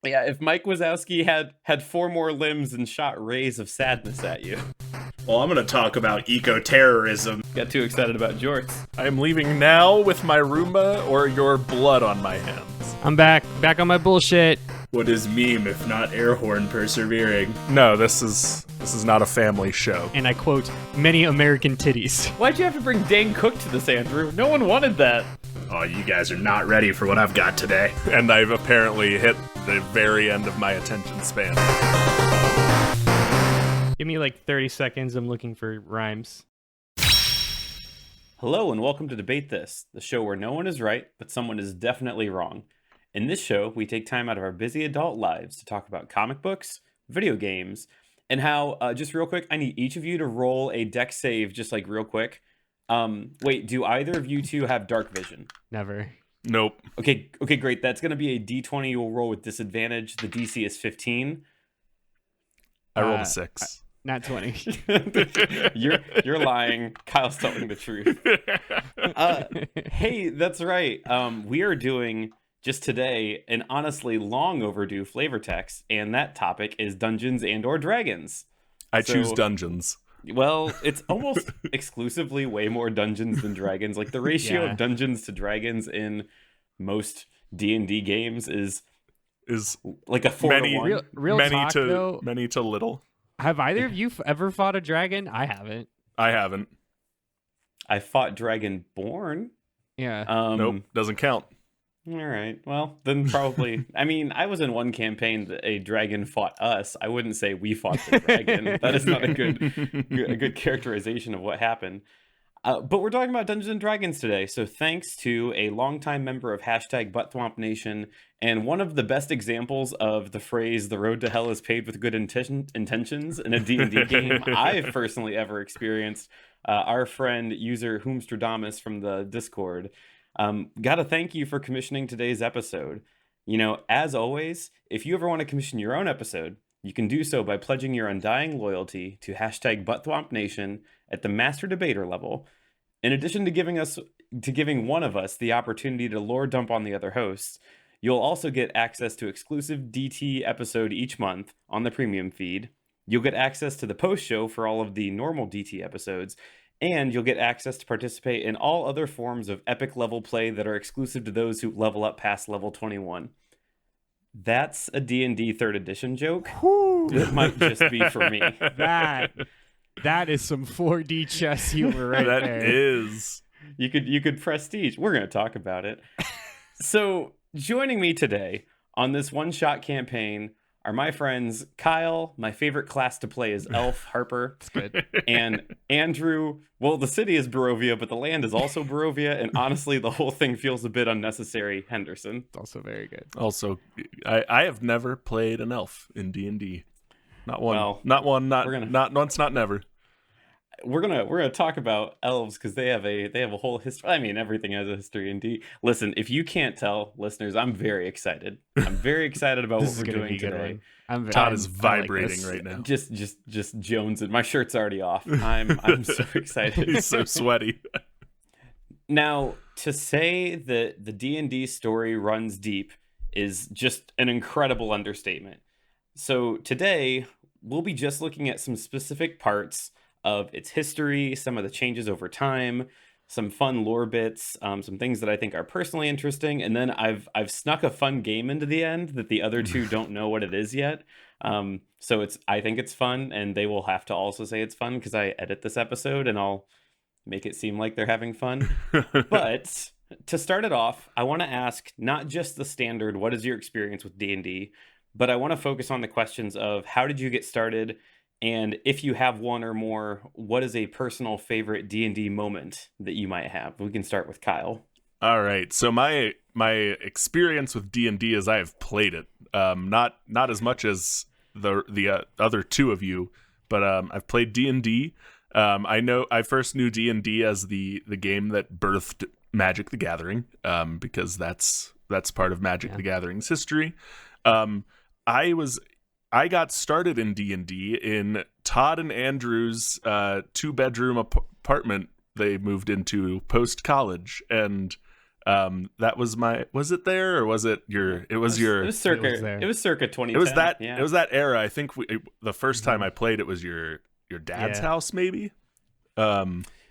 Yeah, if Mike Wazowski had four more limbs and shot rays of sadness at you. Well, I'm going to talk about eco-terrorism. Got too excited about jorts. I am leaving now with my Roomba or your blood on my hands. I'm back on my bullshit. What is meme if not air horn persevering? No, this is not a family show. And I quote, many American titties. Why'd you have to bring Dane Cook to this, Andrew? No one wanted that. Oh, you guys are not ready for what I've got today. And I've apparently hit the very end of my attention span. Give me like 30 seconds. I'm looking for rhymes. Hello and welcome to Debate This, the show where no one is right, but someone is definitely wrong. In this show, we take time out of our busy adult lives to talk about comic books, video games, and how, just real quick, I need each of you to roll a deck save just like real quick. Wait, do either of you two have darkvision? Never. Nope. Okay, great. That's going to be a D20 you'll roll with disadvantage. The DC is 15. I rolled a 6. Not 20. You're lying. Kyle's telling the truth. Hey, that's right. We are doing just today an honestly long overdue flavor text, and that topic is Dungeons and or Dragons. I choose Dungeons. Well, it's almost exclusively way more Dungeons than Dragons. Like the ratio of Dungeons to Dragons in most D&D games is like a 4-to-1. Real talk, though, many to little. Have either of you ever fought a dragon? I haven't. I haven't. I fought Dragonborn. Yeah. Nope, doesn't count. All right. Well, then probably. I mean, I was in one campaign that a dragon fought us. I wouldn't say we fought the dragon. That is not a good characterization of what happened. But we're talking about Dungeons and Dragons today. So thanks to a longtime member of #ButtThwomp Nation and one of the best examples of the phrase "the road to hell is paved with good intentions" in a D&D game I've personally ever experienced. Our friend user Whomstradamus from the Discord. Gotta thank you for commissioning today's episode. You know, as always, if you ever want to commission your own episode, you can do so by pledging your undying loyalty to #ButtThwomp Nation at the Master Debater level. In addition to giving one of us the opportunity to lore dump on the other hosts, you'll also get access to exclusive DT episode each month on the premium feed. You'll get access to the post show for all of the normal DT episodes, and you'll get access to participate in all other forms of epic level play that are exclusive to those who level up past level 21. That's a D&D 3rd edition joke. It might just be for me. That is some 4D chess humor right there. That is. You could prestige. We're going to talk about it. So, joining me today on this one-shot campaign are my friends Kyle, my favorite class to play is Elf, Harper. That's good. And Andrew, well, the city is Barovia, but the land is also Barovia, and honestly, the whole thing feels a bit unnecessary, Henderson. It's also very good. Also, I have never played an elf in D&D. Not one. Well, not once, not never. We're gonna talk about elves because they have a whole history. I mean, everything has a history in D. Listen, if you can't tell, listeners, I'm very excited. I'm very excited about what we're doing today. Todd is vibrating right now. Just jonesing. My shirt's already off. I'm so excited. He's so sweaty. Now, to say that the D&D story runs deep is just an incredible understatement. So today we'll be just looking at some specific parts of its history, some of the changes over time, some fun lore bits, some things that I think are personally interesting, and then I've snuck a fun game into the end that the other two don't know what it is yet. So I think it's fun, and they will have to also say it's fun because I edit this episode and I'll make it seem like they're having fun. But to start it off, I want to ask not just the standard, what is your experience with D&D, but I want to focus on the questions of how did you get started? And if you have one or more, what is a personal favorite D&D moment that you might have? We can start with Kyle. All right. So my experience with D&D is I have played it. Not as much as the other two of you, but I've played D&D. I know I first knew D&D as the game that birthed Magic the Gathering, because that's part of Magic the Gathering's history. I got started in D&D in Todd and Andrew's 2-bedroom apartment they moved into post-college, and That was my. Was it there or was it your? It was your. It was circa. there. It was circa 2010. It was that. Yeah. It was that era. I think the first time I played it was your dad's Yeah. house, maybe.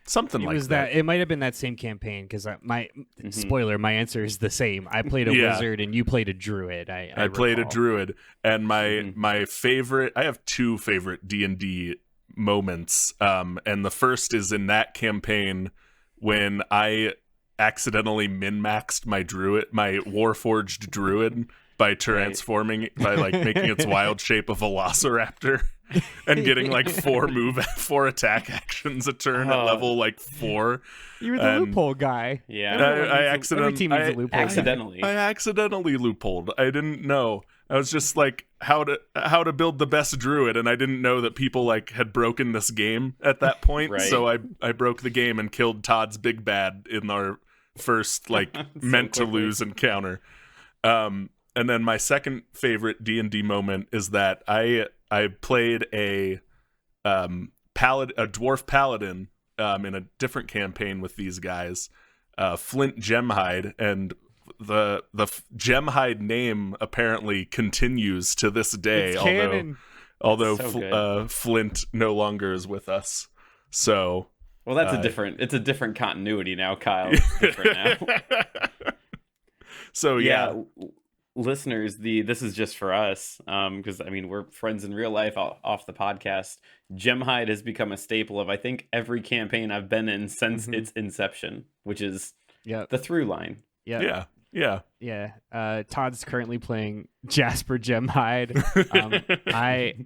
Something It like was that. It might have been that same campaign because my spoiler. My answer is the same. I played a wizard and you played a druid. I played a recall. druid, and my favorite. I have two favorite D&D moments, and the first is in that campaign when I accidentally min-maxed my warforged druid by transforming by like making its wild shape a velociraptor and getting like four attack actions a turn at level like 4. You were the loophole guy. Yeah. Every team needs a loophole. Accidentally. I accidentally loopholed. I didn't know. I was just like how to build the best druid, and I didn't know that people like had broken this game at that point. Right. So I broke the game and killed Todd's big bad in our first like meant to lose encounter. And then my second favorite D&D moment is that I played a dwarf paladin in a different campaign with these guys, Flint Gemhide, and the Gemhide name apparently continues to this day, It's canon. although So Flint no longer is with us. So Well, that's it's a different continuity now, Kyle. It's different now. so yeah. Listeners, this is just for us, because I mean we're friends in real life off the podcast. Gemhide has become a staple of I think every campaign I've been in since its inception, which is the through line. Yeah. Todd's currently playing Jasper Gemhide.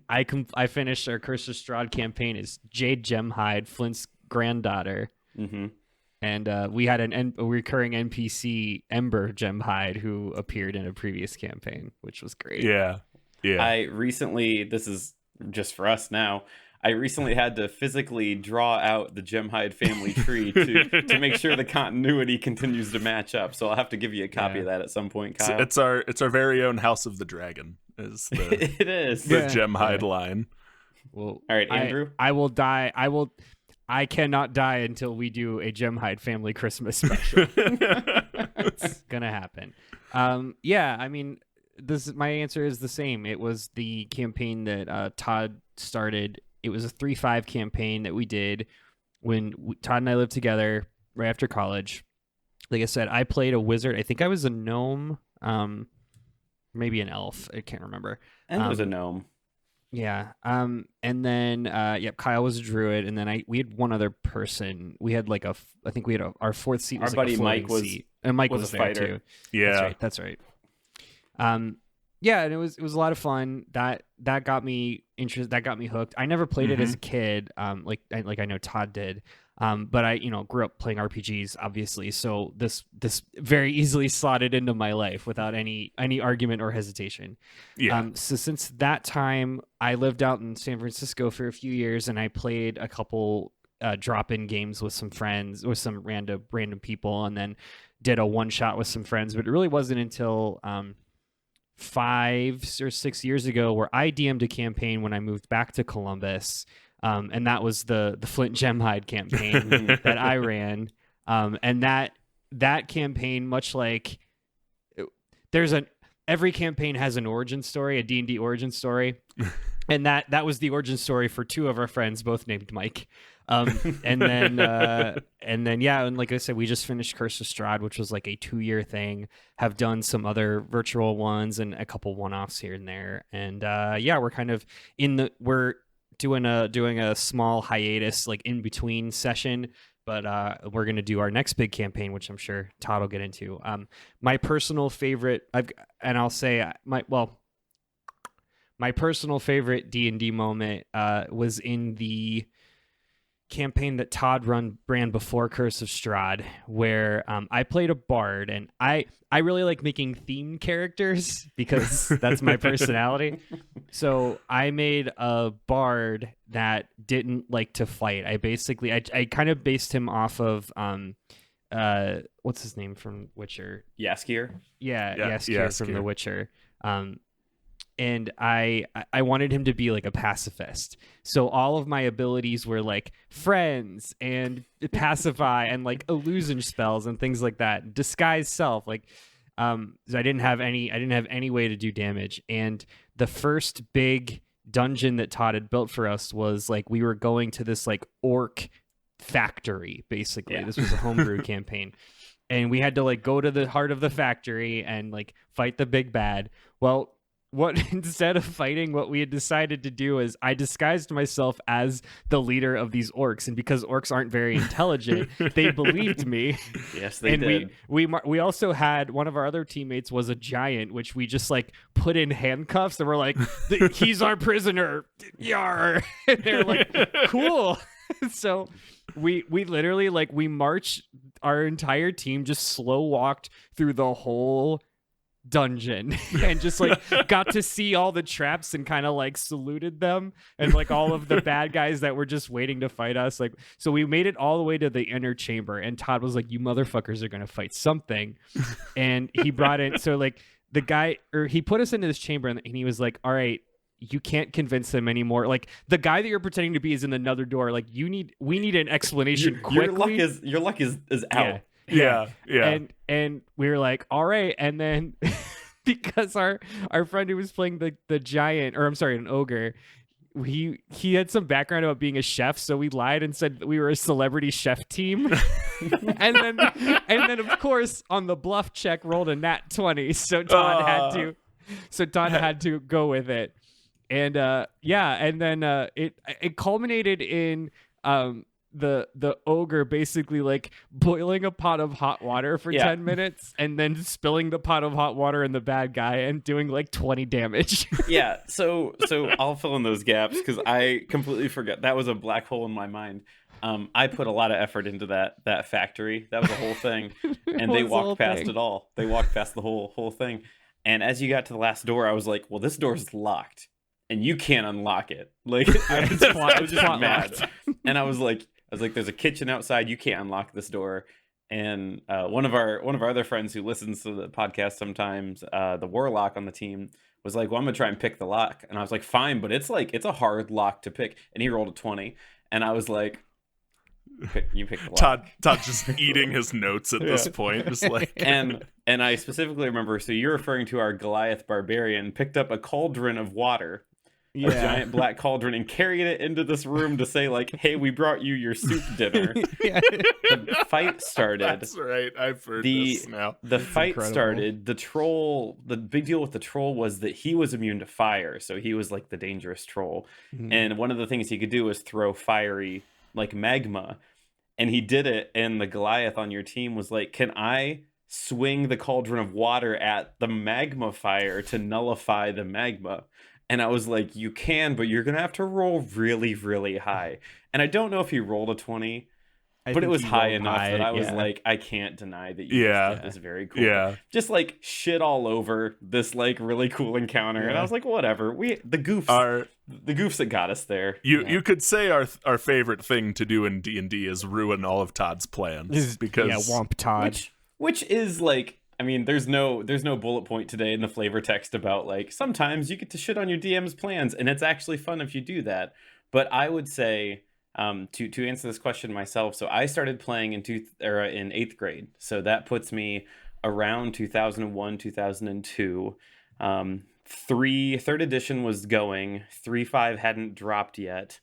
I finished our Curse of Strahd campaign as Jade Gemhide, Flint's granddaughter. And we had a recurring NPC, Ember Gemhide, who appeared in a previous campaign, which was great. Yeah. This is just for us now. I recently had to physically draw out the Gemhide family tree to make sure the continuity continues to match up. So I'll have to give you a copy of that at some point, Kyle. It's our very own House of the Dragon. Is the it is the Gemhide line. Well, all right, Andrew. I will die. I cannot die until we do a Gemhide family Christmas special. It's gonna happen. I mean, my answer is the same. It was the campaign that Todd started. It was a 3-5 campaign that we did when Todd and I lived together right after college. Like I said, I played a wizard. I think I was a gnome, maybe an elf. I can't remember. And it was a gnome. Yeah. And then Kyle was a druid, and then we had one other person. We had I think we had our fourth seat was our like buddy a Mike was seat. And Mike was a there fighter. too. Yeah. That's right. And it was a lot of fun. That got me interested. That got me hooked. I never played it as a kid. Like I know Todd did. But I grew up playing RPGs, obviously. So this very easily slotted into my life without any argument or hesitation. Yeah. So since that time, I lived out in San Francisco for a few years, and I played a couple drop-in games with some friends, with some random people, and then did a one-shot with some friends. But it really wasn't until 5 or 6 years ago where I DM'd a campaign when I moved back to Columbus. And that was the Flint Gemhide campaign that I ran. And that campaign, much like every campaign has an origin story, a D&D origin story. And that was the origin story for two of our friends, both named Mike. And then like I said, we just finished Curse of Strahd, which was like a 2-year thing. Have done some other virtual ones and a couple one-offs here and there. And we're kind of we're doing a small hiatus, like in between session, but we're gonna do our next big campaign, which I'm sure Todd will get into. My personal favorite, my personal favorite D&D moment was in the campaign that Todd ran before Curse of Strahd, where I played a bard, and I really like making themed characters because that's my personality. So I made a bard that didn't like to fight. I kind of based him off of what's his name from Witcher? Yaskier. Yaskier from The Witcher. and I wanted him to be like a pacifist. So all of my abilities were like friends and pacify and like illusion spells and things like that. Disguise self, like so I didn't have any way to do damage. And the first big dungeon that Todd had built for us was like we were going to this like orc factory, basically. Yeah. This was a homebrew campaign. And we had to like go to the heart of the factory and like fight the big bad. Well, instead of fighting, what we had decided to do is I disguised myself as the leader of these orcs, and because orcs aren't very intelligent, they believed me. Yes, they and did. we also had one of our other teammates was a giant, which we just like put in handcuffs, and we're like, he's our prisoner. Yar. And they're like, cool. So we literally like we marched, our entire team just slow walked through the whole dungeon and just like got to see all the traps and kind of like saluted them and like all of the bad guys that were just waiting to fight us. Like, so we made it all the way to the inner chamber, and Todd was like, you motherfuckers are gonna fight something. And he brought in, so like the guy, or he put us into this chamber, and he was like, all right, you can't convince them anymore. Like the guy that you're pretending to be is in another door. Like we need an explanation quickly. Your luck is out. Yeah. And we were like, all right. And then because our friend who was playing the giant, or I'm sorry, an ogre, he had some background about being a chef, so we lied and said that we were a celebrity chef team. and then of course on the bluff check rolled a nat 20, so Todd had to go with it. And and then it culminated in the ogre basically like boiling a pot of hot water for 10 minutes and then spilling the pot of hot water in the bad guy and doing like 20 damage. Yeah, so I'll fill in those gaps because I completely forgot. That was a black hole in my mind. I put a lot of effort into that factory. That was a whole thing, and they walked past it all. They walked past the whole thing. And as you got to the last door, I was like, well, this door's locked and you can't unlock it. Like I was just mad. And I was like, there's a kitchen outside. You can't unlock this door. And one of our other friends who listens to the podcast sometimes, the warlock on the team, was like, well, I'm gonna try and pick the lock. And I was like, fine, but it's a hard lock to pick. And he rolled a 20. And I was like, you pick the lock. Todd's just eating his notes at this point, just like. And I specifically remember. So you're referring to our Goliath barbarian picked up a cauldron of water. A giant black cauldron, and carried it into this room to say like, hey, we brought you your soup dinner. The fight started. That's right, I've heard this now. The fight started. The troll, the big deal with the troll was that he was immune to fire, so he was like the dangerous troll. And one of the things he could do was throw fiery like magma, and he did it. And the Goliath on your team was like, can I swing the cauldron of water at the magma fire to nullify the magma? And I was like, you can, but you're going to have to roll really, really high. And I don't know if he rolled a 20, but it was high enough that I was like, I can't deny that you just did this very cool. Yeah. Just like shit all over this like really cool encounter. Yeah. And I was like, whatever. The goofs that got us there. You could say our favorite thing to do in D&D is ruin all of Todd's plans. Because womp Todd. Which is like, I mean, there's no bullet point today in the flavor text about like sometimes you get to shit on your DM's plans, and it's actually fun if you do that. But I would say to answer this question myself, so I started playing in 8th grade, so that puts me around 2001, 2002. 3rd edition was going. 3.5 hadn't dropped yet.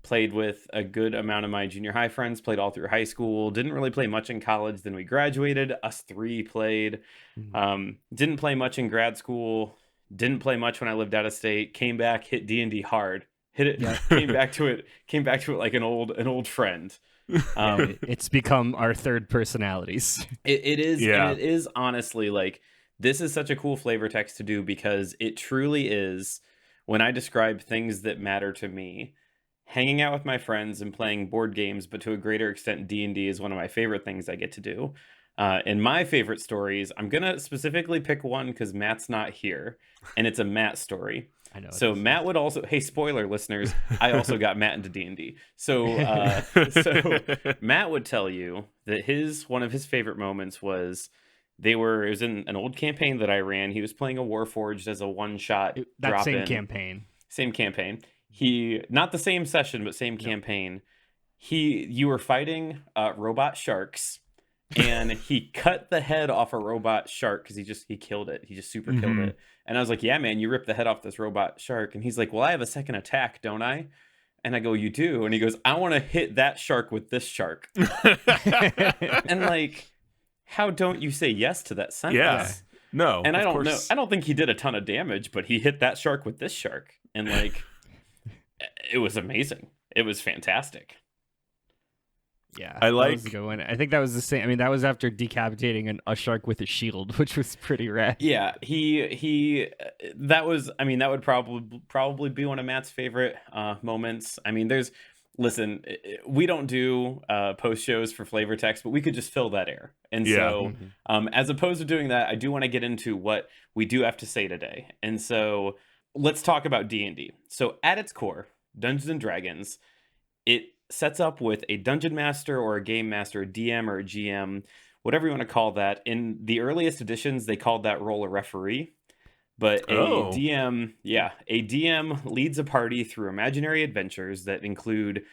Played with a good amount of my junior high friends, played all through high school, didn't really play much in college. Then we graduated, us 3 played. Didn't play much in grad school, didn't play much when I lived out of state, came back, hit D&D hard, hit it, came back to it like an old friend. It's become our third personalities. It is, and it is honestly like, this is such a cool flavor text to do because it truly is, when I describe things that matter to me, hanging out with my friends and playing board games, but to a greater extent, D&D is one of my favorite things I get to do. And my favorite stories, I'm going to specifically pick one because Matt's not here, and it's a Matt story. I know. So Matt would also, hey, spoiler listeners, I also got Matt into D&D. So Matt would tell you that one of his favorite moments was It was in an old campaign that I ran. He was playing a Warforged as a one-shot That drop same in. campaign. Same campaign. Not the same session, but same campaign. You were fighting robot sharks, and he cut the head off a robot shark because he killed it. He just super killed it. And I was like, yeah, man, you ripped the head off this robot shark. And he's like, well, I have a second attack, don't I? And I go, you do? And he goes, I want to hit that shark with this shark. And like, how don't you say yes to that sentence? Yeah. No. And I don't know. Course. I don't think he did a ton of damage, but he hit that shark with this shark. And like, it was amazing. It was fantastic. Yeah, I like- that was a good one. I think that was the same. I mean, that was after decapitating a shark with a shield, which was pretty rad. Yeah, that would probably be one of Matt's favorite moments. I mean, listen, we don't do post shows for flavor text, but we could just fill that air. And so, as opposed to doing that, I do want to get into what we do have to say today. And so, let's talk about D&D. So, at its core, Dungeons and Dragons, it sets up with a dungeon master or a game master, a DM or a GM, whatever you want to call that. In the earliest editions, they called that role a referee. But a DM leads a party through imaginary adventures that include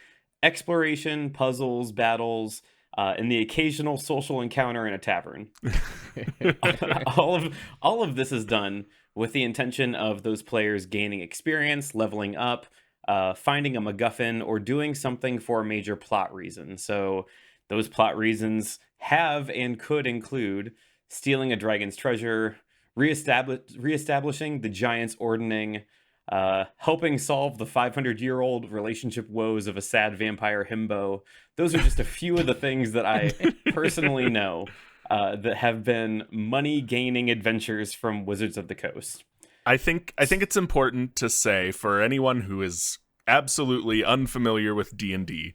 exploration, puzzles, battles, and the occasional social encounter in a tavern. all of this is done with the intention of those players gaining experience, leveling up, finding a MacGuffin, or doing something for a major plot reason. So those plot reasons have and could include stealing a dragon's treasure, reestablishing the giant's ordning, helping solve the 500-year-old relationship woes of a sad vampire himbo. Those are just a few of the things that I personally know that have been money-gaining adventures from Wizards of the Coast. I think it's important to say for anyone who is absolutely unfamiliar with D&D,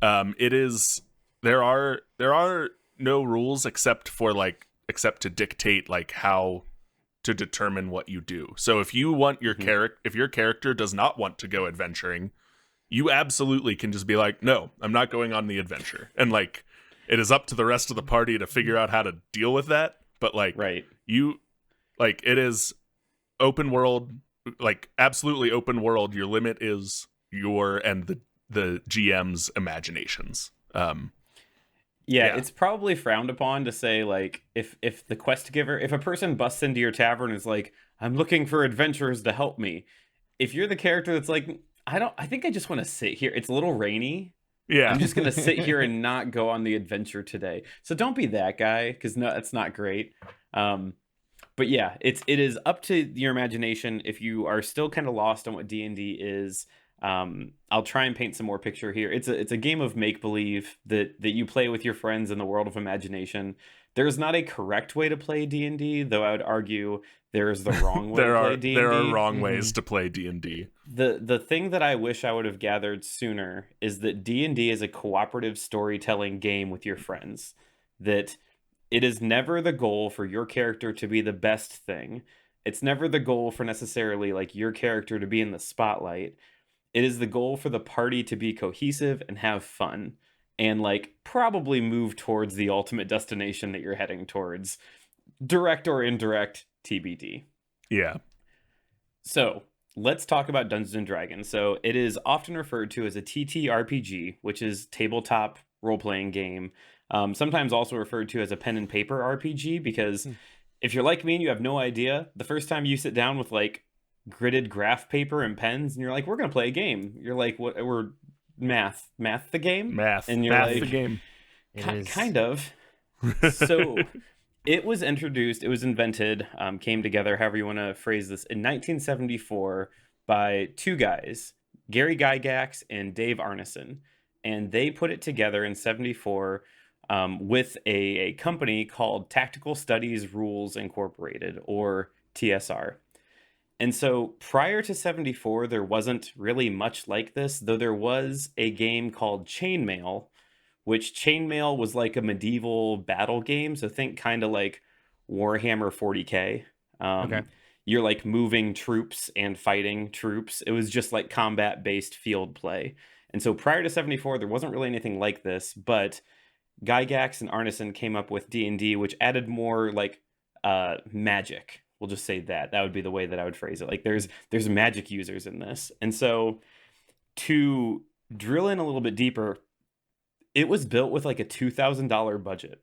there are no rules except to dictate like how to determine what you do. So if you want your if your character does not want to go adventuring, you absolutely can just be like, no, I'm not going on the adventure. And like, it is up to the rest of the party to figure out how to deal with that. But like, it is open world, like absolutely open world. Your limit is your and the GM's imaginations. It's probably frowned upon to say like if the quest giver, if a person busts into your tavern and is like, I'm looking for adventurers to help me. If you're the character that's like, I think I just want to sit here. It's a little rainy. Yeah, I'm just gonna sit here and not go on the adventure today. So don't be that guy, because no, that's not great. But yeah, it is up to your imagination. If you are still kind of lost on what D&D is, I'll try and paint some more picture here. It's a game of make-believe that you play with your friends in the world of imagination. There's not a correct way to play D&D, though I would argue there is the wrong way to play D&D. There are wrong ways to play D&D. The thing that I wish I would have gathered sooner is that D&D is a cooperative storytelling game with your friends. That it is never the goal for your character to be the best thing. It's never the goal for necessarily like your character to be in the spotlight. It is the goal for the party to be cohesive and have fun and like probably move towards the ultimate destination that you're heading towards. Direct or indirect, TBD. Yeah. So let's talk about Dungeons and Dragons. So it is often referred to as a TTRPG, which is tabletop role-playing game. Sometimes also referred to as a pen and paper RPG, because if you're like me and you have no idea, the first time you sit down with like gridded graph paper and pens and you're like, we're going to play a game. You're like, what? We're math the game? Math. And you're math like, the game. Kind of. So it was introduced, it was invented, came together, however you want to phrase this, in 1974 by two guys, Gary Gygax and Dave Arneson. And they put it together in 74 with a company called Tactical Studies Rules Incorporated, or TSR. And so prior to 74, there wasn't really much like this, though there was a game called Chainmail, which Chainmail was like a medieval battle game. So think kind of like Warhammer 40K. Okay. You're like moving troops and fighting troops. It was just like combat-based field play. And so prior to 74, there wasn't really anything like this, but Gygax and Arneson came up with D&D, which added more like magic. We'll just say that. That would be the way that I would phrase it. Like there's magic users in this. And so to drill in a little bit deeper, it was built with like a $2,000 budget.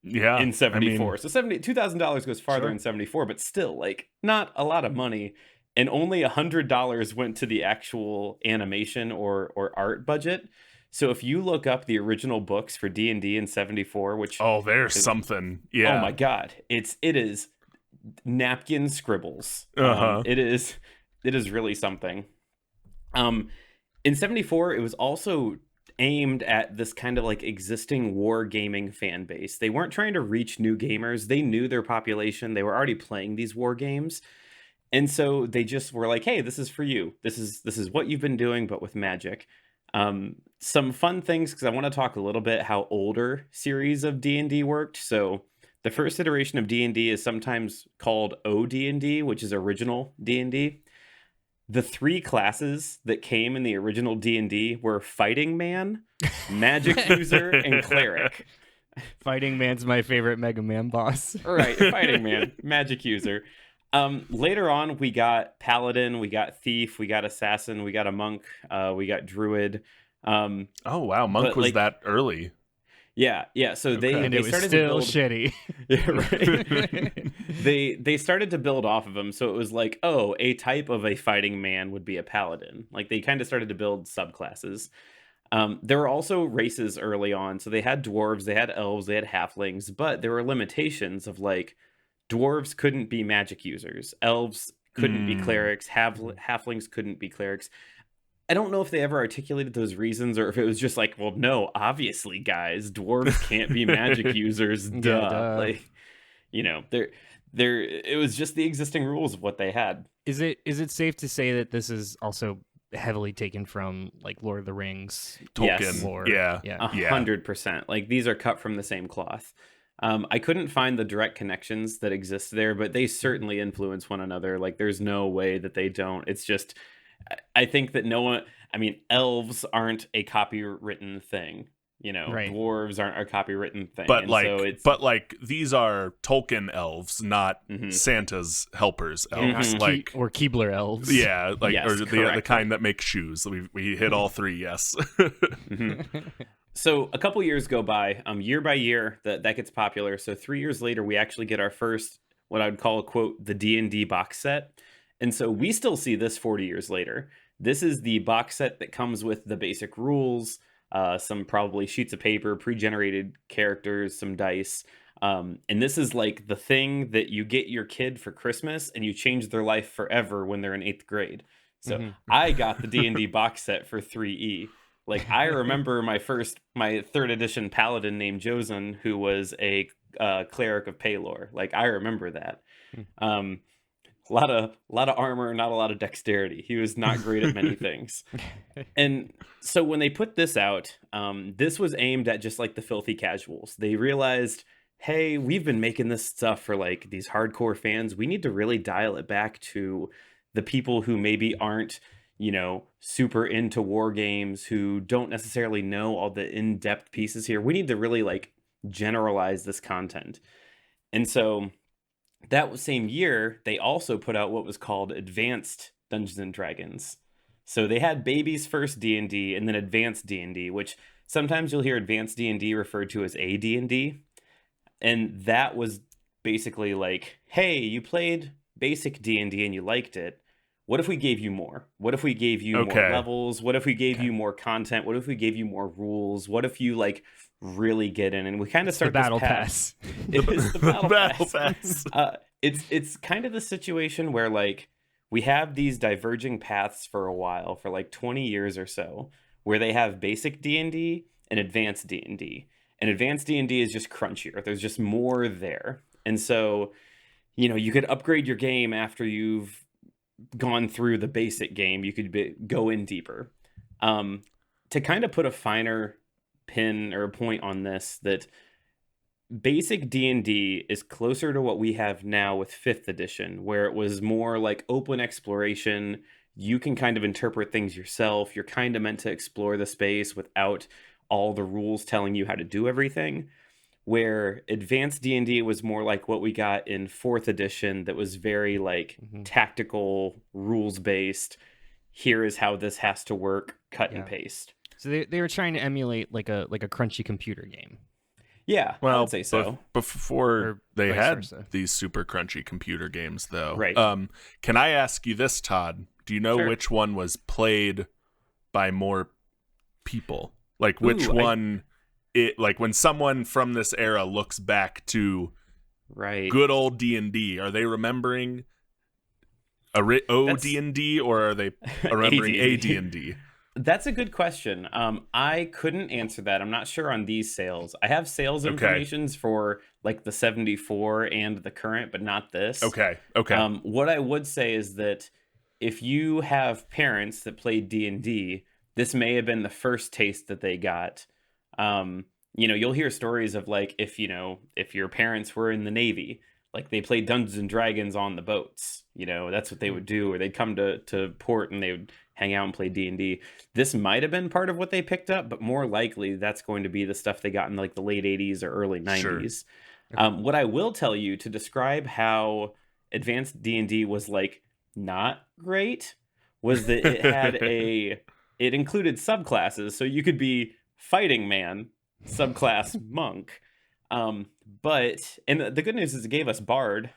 Yeah. In 74. I mean, So $2,000 goes farther Sure. in 74, but still like not a lot of money. And only $100 went to the actual animation or art budget. So if you look up the original books for D&D in 74, which oh, there's something. Yeah. oh my god, it is napkin scribbles. Uh-huh. It is really something. In 74, it was also aimed at this kind of like existing wargaming fan base. They weren't trying to reach new gamers. They knew their population. They were already playing these war games. And so they just were like, hey, this is for you. This is what you've been doing, but with magic. Some fun things, because I want to talk a little bit how older series of D&D worked. So the first iteration of D&D is sometimes called OD&D, which is original D&D. The 3 classes that came in the original D&D were Fighting Man, Magic User, and Cleric. Fighting Man's my favorite Mega Man boss. Right, Fighting Man, Magic User. Later on, we got Paladin, we got Thief, we got Assassin, we got a Monk, we got Druid. Oh wow, Monk was like, that early. Yeah. So Okay. And they it was started still to build. shitty. Yeah, right. They started to build off of them, so it was like, oh, a type of a fighting man would be a paladin. Like they kind of started to build subclasses. There were also races early on, so they had dwarves, they had elves, they had halflings, but there were limitations of like dwarves couldn't be magic users, elves couldn't be clerics, halflings couldn't be clerics. I don't know if they ever articulated those reasons or if it was just like, well, no, obviously, guys, dwarves can't be magic users. Duh. Yeah, duh. Like, you know, it was just the existing rules of what they had. Is it safe to say that this is also heavily taken from like Lord of the Rings Tolkien. Yes. lore? Yeah. Yeah. 100%. Like these are cut from the same cloth. I couldn't find the direct connections that exist there, but they certainly influence one another. Like there's no way that they don't. It's just, I think that elves aren't a copywritten thing. You know, Right. dwarves aren't a copywritten thing. But And like, so it's, these are Tolkien elves, not Mhm. Santa's helpers elves. Mhm. Like, Or Keebler elves. yeah, like Yes, or the correct. kind that make shoes. We hit all 3. Yes. So a couple years go by, year by year that gets popular. So 3 years later, we actually get our first, what I would call, quote, the D&D box set. And so we still see this 40 years later. This is the box set that comes with the basic rules, some probably sheets of paper, pre-generated characters, some dice. And this is like the thing that you get your kid for Christmas and you change their life forever when they're in 8th grade. So Mhm. I got the D&D box set for 3E. Like I remember my 3rd edition paladin named Josen, who was a cleric of Paylor. Like I remember that. A lot of armor, not a lot of dexterity. He was not great at many things. And so when they put this out, this was aimed at just like the filthy casuals. They realized, hey, we've been making this stuff for like these hardcore fans. We need to really dial it back to the people who maybe aren't, you know, super into war games, who don't necessarily know all the in-depth pieces here. We need to really like generalize this content. And so that same year, they also put out what was called Advanced Dungeons and Dragons. So they had baby's first D&D and then Advanced D&D, which sometimes you'll hear Advanced D&D referred to as AD&D. And that was basically like, hey, you played basic D&D and you liked it. What if we gave you more? What if we gave you more levels? What if we gave you more content? What if we gave you more rules? What if you like really get in? And we kind of start the battle this pass. It is the battle Battle pass. pass. It's kind of the situation where like we have these diverging paths for a while, for like 20 years or so, where they have basic D&D and advanced D&D. And advanced D&D is just crunchier. There's just more there. And so, you know, you could upgrade your game after you've gone through the basic game. You could go in deeper. To kind of put a finer pin or a point on this, that basic D&D is closer to what we have now with 5th edition, where it was more like open exploration. You can kind of interpret things yourself. You're kind of meant to explore the space without all the rules telling you how to do everything, where advanced D&D was more like what we got in 4th edition, that was very like tactical, rules based. Here is how this has to work, cut and paste. So they were trying to emulate like a crunchy computer game. Yeah, I Well, would say so. Before Or they vice had versa. these super crunchy computer games, though. Right. Can I ask you this, Todd? Do you know Sure. which one was played by more people? Like which Ooh, one? Like when someone from this era looks back to Right. good old D&D, are they remembering D&D or are they remembering AD&D? That's a good question. I couldn't answer that. I'm not sure on these sales. I have sales informations for like the 74 and the current, but not this. Okay. What I would say is that if you have parents that played D&D, this may have been the first taste that they got. You'll hear stories of like if your parents were in the Navy, like they played Dungeons and Dragons on the boats. That's what they would do, or they'd come to port and they would hang out and play D&D. This might have been part of what they picked up, but more likely that's going to be the stuff they got in like the late 80s or early 90s. Sure. What I will tell you to describe how advanced D&D was like not great was that it included subclasses, so you could be fighting man, subclass monk. But the good news is it gave us bard,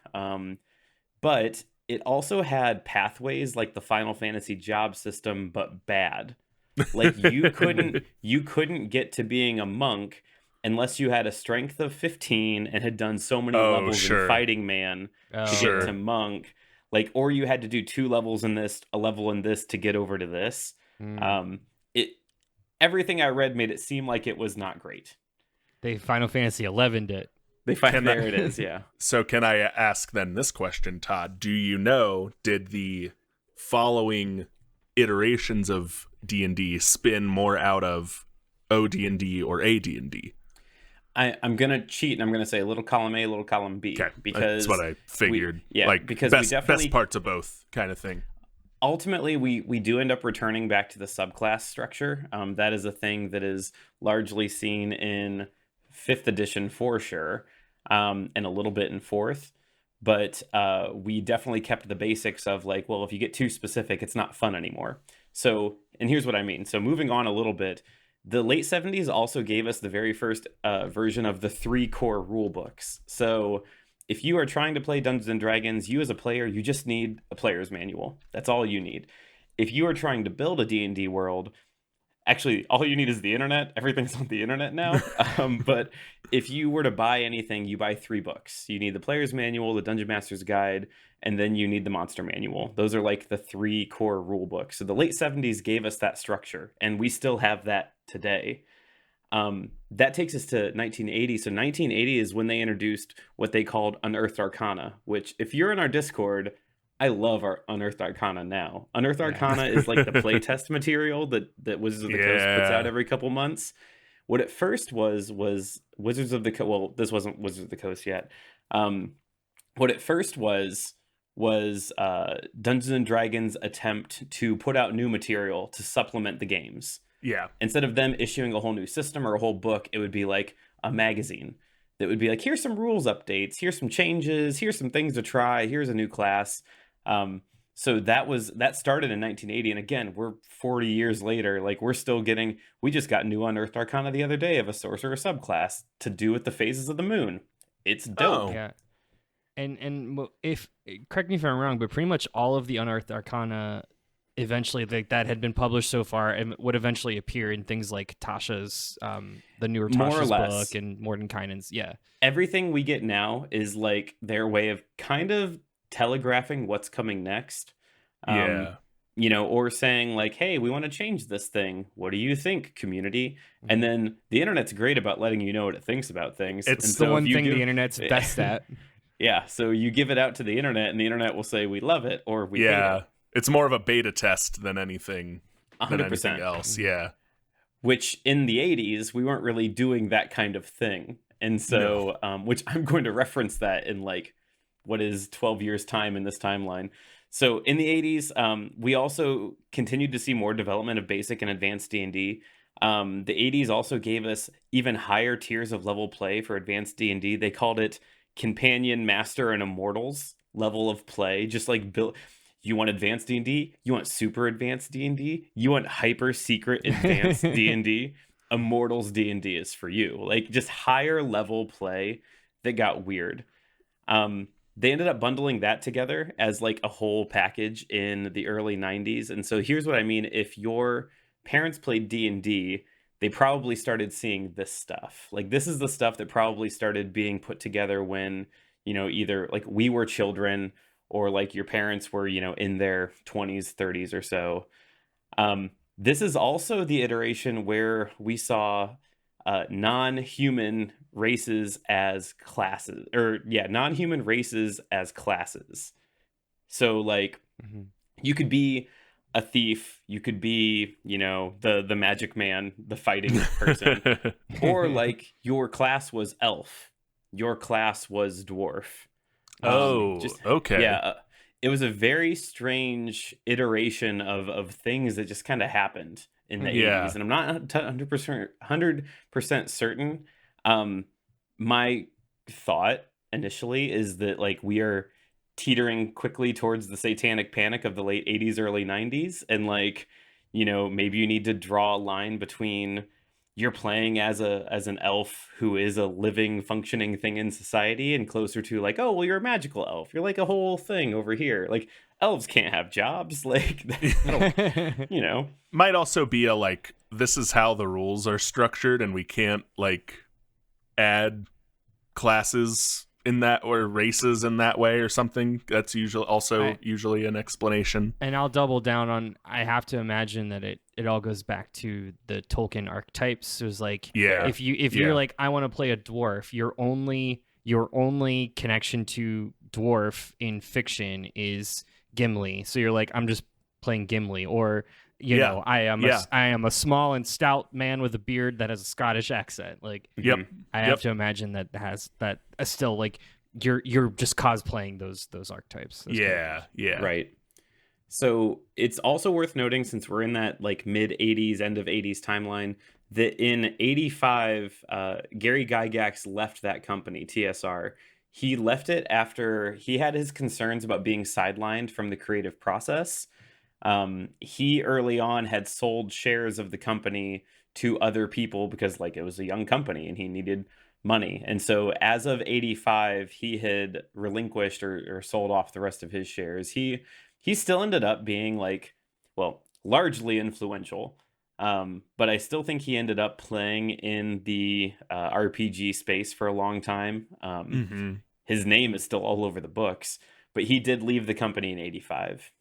but it also had pathways like the Final Fantasy job system, but bad. Like you couldn't get to being a monk unless you had a strength of 15 and had done so many levels in fighting man to get to monk. Like, or you had to do 2 levels in this, a level in this to get over to this. Everything I read made it seem like it was not great. They Final Fantasy 11'd it. There it is, yeah. So can I ask then this question, Todd? Do you know, did the following iterations of D&D spin more out of OD&D or AD&D? I'm going to cheat and I'm going to say a little column A, a little column B. Okay, because that's what I figured. Because best parts of both kind of thing. Ultimately, we do end up returning back to the subclass structure. That is a thing that is largely seen in 5th edition for sure, and a little bit in 4th. But we definitely kept the basics of like, well, if you get too specific, it's not fun anymore. So, and here's what I mean. So moving on a little bit, the late 70s also gave us the very first version of the 3 core rule books. So if you are trying to play Dungeons and Dragons, you as a player, you just need a player's manual. That's all you need. If you are trying to build a D&D world, actually, all you need is the internet. Everything's on the internet now. But if you were to buy anything, you buy 3 books. You need the player's manual, the Dungeon Master's Guide, and then you need the monster manual. Those are like the 3 core rule books. So the late 70s gave us that structure, and we still have that today. That takes us to 1980. So 1980 is when they introduced what they called Unearthed Arcana, which if you're in our Discord, I love our Unearthed Arcana now. Unearthed Arcana is like the playtest material that Wizards of the Coast puts out every couple months. What it first was Wizards of the Coast. Well, this wasn't Wizards of the Coast yet. What it first was Dungeons and Dragons' attempt to put out new material to supplement the games. Yeah. Instead of them issuing a whole new system or a whole book, it would be like a magazine that would be like, here's some rules updates, here's some changes, here's some things to try, here's a new class. So that started in 1980, and again, we're 40 years later. Like we just got new Unearthed Arcana the other day of a sorcerer subclass to do with the phases of the moon. It's dope. Oh. Yeah. And if correct me if I'm wrong, but pretty much all of the Unearthed Arcana eventually that had been published so far and would eventually appear in things like Tasha's the newer Tasha's book and Mordenkainen's. Yeah, everything we get now is like their way of kind of telegraphing what's coming next. Or saying like, hey, we want to change this thing, what do you think, community? And then the internet's great about letting you know what it thinks about things. It's the one thing the internet's best at. Yeah, so you give it out to the internet and the internet will say we love it or we hate it. It's more of a beta test than anything 100%. Else. Yeah. Which in the 80s, we weren't really doing that kind of thing. And so, which I'm going to reference that in like, what is 12 years time in this timeline. So in the 80s, we also continued to see more development of basic and advanced D&D. The 80s also gave us even higher tiers of level play for advanced D&D. They called it companion, master, and immortals level of play. Just like build, you want advanced D&D, you want super advanced D&D, you want hyper secret advanced D&D. Immortals D&D is for you. Like just higher level play that got weird. They ended up bundling that together as like a whole package in the early 90s. And so here's what I mean. If your parents played D&D, they probably started seeing this stuff. Like this is the stuff that probably started being put together when, either like we were children or like your parents were, in their 20s, 30s or so. This is also the iteration where we saw non-human races as classes, non-human races as classes. So like you could be a thief, you could be, the magic man, the fighting person, or like your class was elf, your class was dwarf. Okay. Yeah, it was a very strange iteration of things that just kind of happened in the 80s, and I'm not 100% certain. My thought initially is that like we are teetering quickly towards the satanic panic of the late 80s, early 90s, and like, maybe you need to draw a line between you're playing as an elf who is a living, functioning thing in society, and closer to like, oh, well, you're a magical elf. You're like a whole thing over here. Like elves can't have jobs. Like, Might also be a like, this is how the rules are structured, and we can't like add classes in that or races in that way or something. That's usually an explanation. And I'll double down on, I have to imagine that it all goes back to the Tolkien archetypes. It was like, if you're like, I want to play a dwarf, your only connection to dwarf in fiction is Gimli. So you're like, I'm just playing Gimli, or I am a small and stout man with a beard that has a Scottish accent. Like, I have to imagine that has that still like you're just cosplaying those archetypes. Right. So it's also worth noting, since we're in that like mid 80s, end of 80s timeline, that in 85, Gary Gygax left that company, TSR. He left it after he had his concerns about being sidelined from the creative process. He early on had sold shares of the company to other people because like it was a young company and he needed money. And so as of 85, he had relinquished or sold off the rest of his shares. He still ended up being like, well, largely influential. But I still think he ended up playing in the RPG space for a long time. His name is still all over the books, but he did leave the company in 85.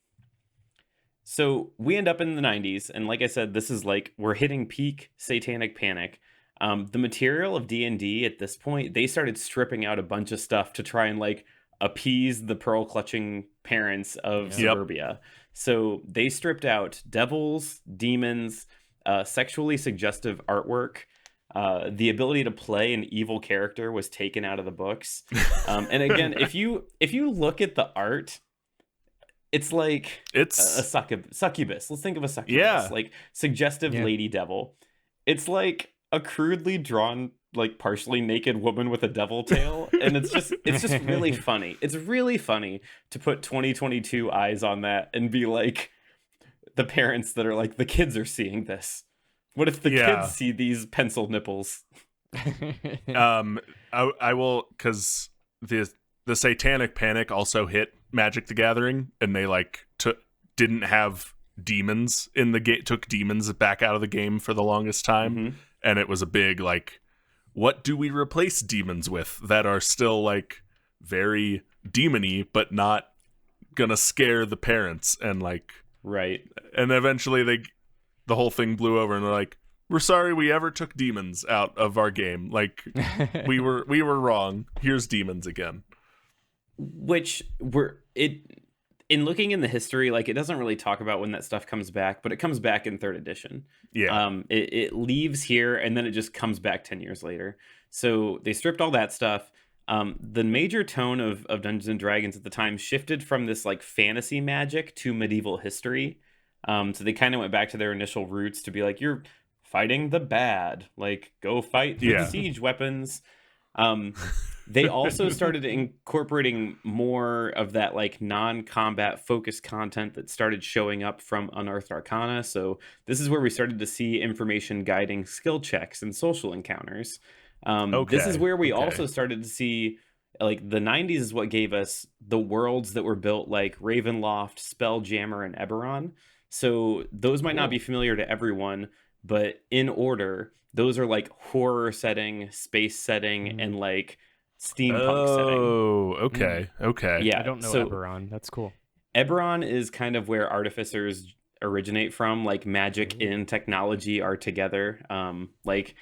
So we end up in the 90s, and like I said, this is like we're hitting peak satanic panic. The material of D&D at this point, they started stripping out a bunch of stuff to try and like appease the pearl clutching parents of suburbia. So they stripped out devils, demons, sexually suggestive artwork. The ability to play an evil character was taken out of the books. And again, if you look at the art, it's like a succubus. Let's think of a succubus, like suggestive lady devil. It's like a crudely drawn, like partially naked woman with a devil tail, and it's just really funny. It's really funny to put 2022 eyes on that and be like, the parents that are like, the kids are seeing this. What if the kids see these pencil nipples? I will, because the satanic panic also hit Magic the Gathering, and they like didn't have demons in the game, took demons back out of the game for the longest time, and it was a big like, what do we replace demons with that are still like very demony but not gonna scare the parents? And like, right, and eventually the whole thing blew over, and they're like, we're sorry we ever took demons out of our game. Like, we were wrong. Here's demons again. Which in looking in the history, like it doesn't really talk about when that stuff comes back, but it comes back in 3rd edition. It leaves here and then it just comes back 10 years later. So they stripped all that stuff. The major tone of Dungeons and Dragons at the time shifted from this like fantasy magic to medieval history. So they kind of went back to their initial roots to be like, you're fighting the bad, like go fight Yeah. with siege weapons. They also started incorporating more of that like non-combat focused content that started showing up from Unearthed Arcana. So this is where we started to see information guiding skill checks and social encounters. This is where we also started to see, like, the 90s is what gave us the worlds that were built like Ravenloft, Spelljammer, and Eberron. So those might not be familiar to everyone, but in order, those are like horror setting, space setting, and like steampunk setting. Oh, okay. Yeah, I don't know so Eberron. That's cool. Eberron is kind of where artificers originate from, like magic and technology are together. Like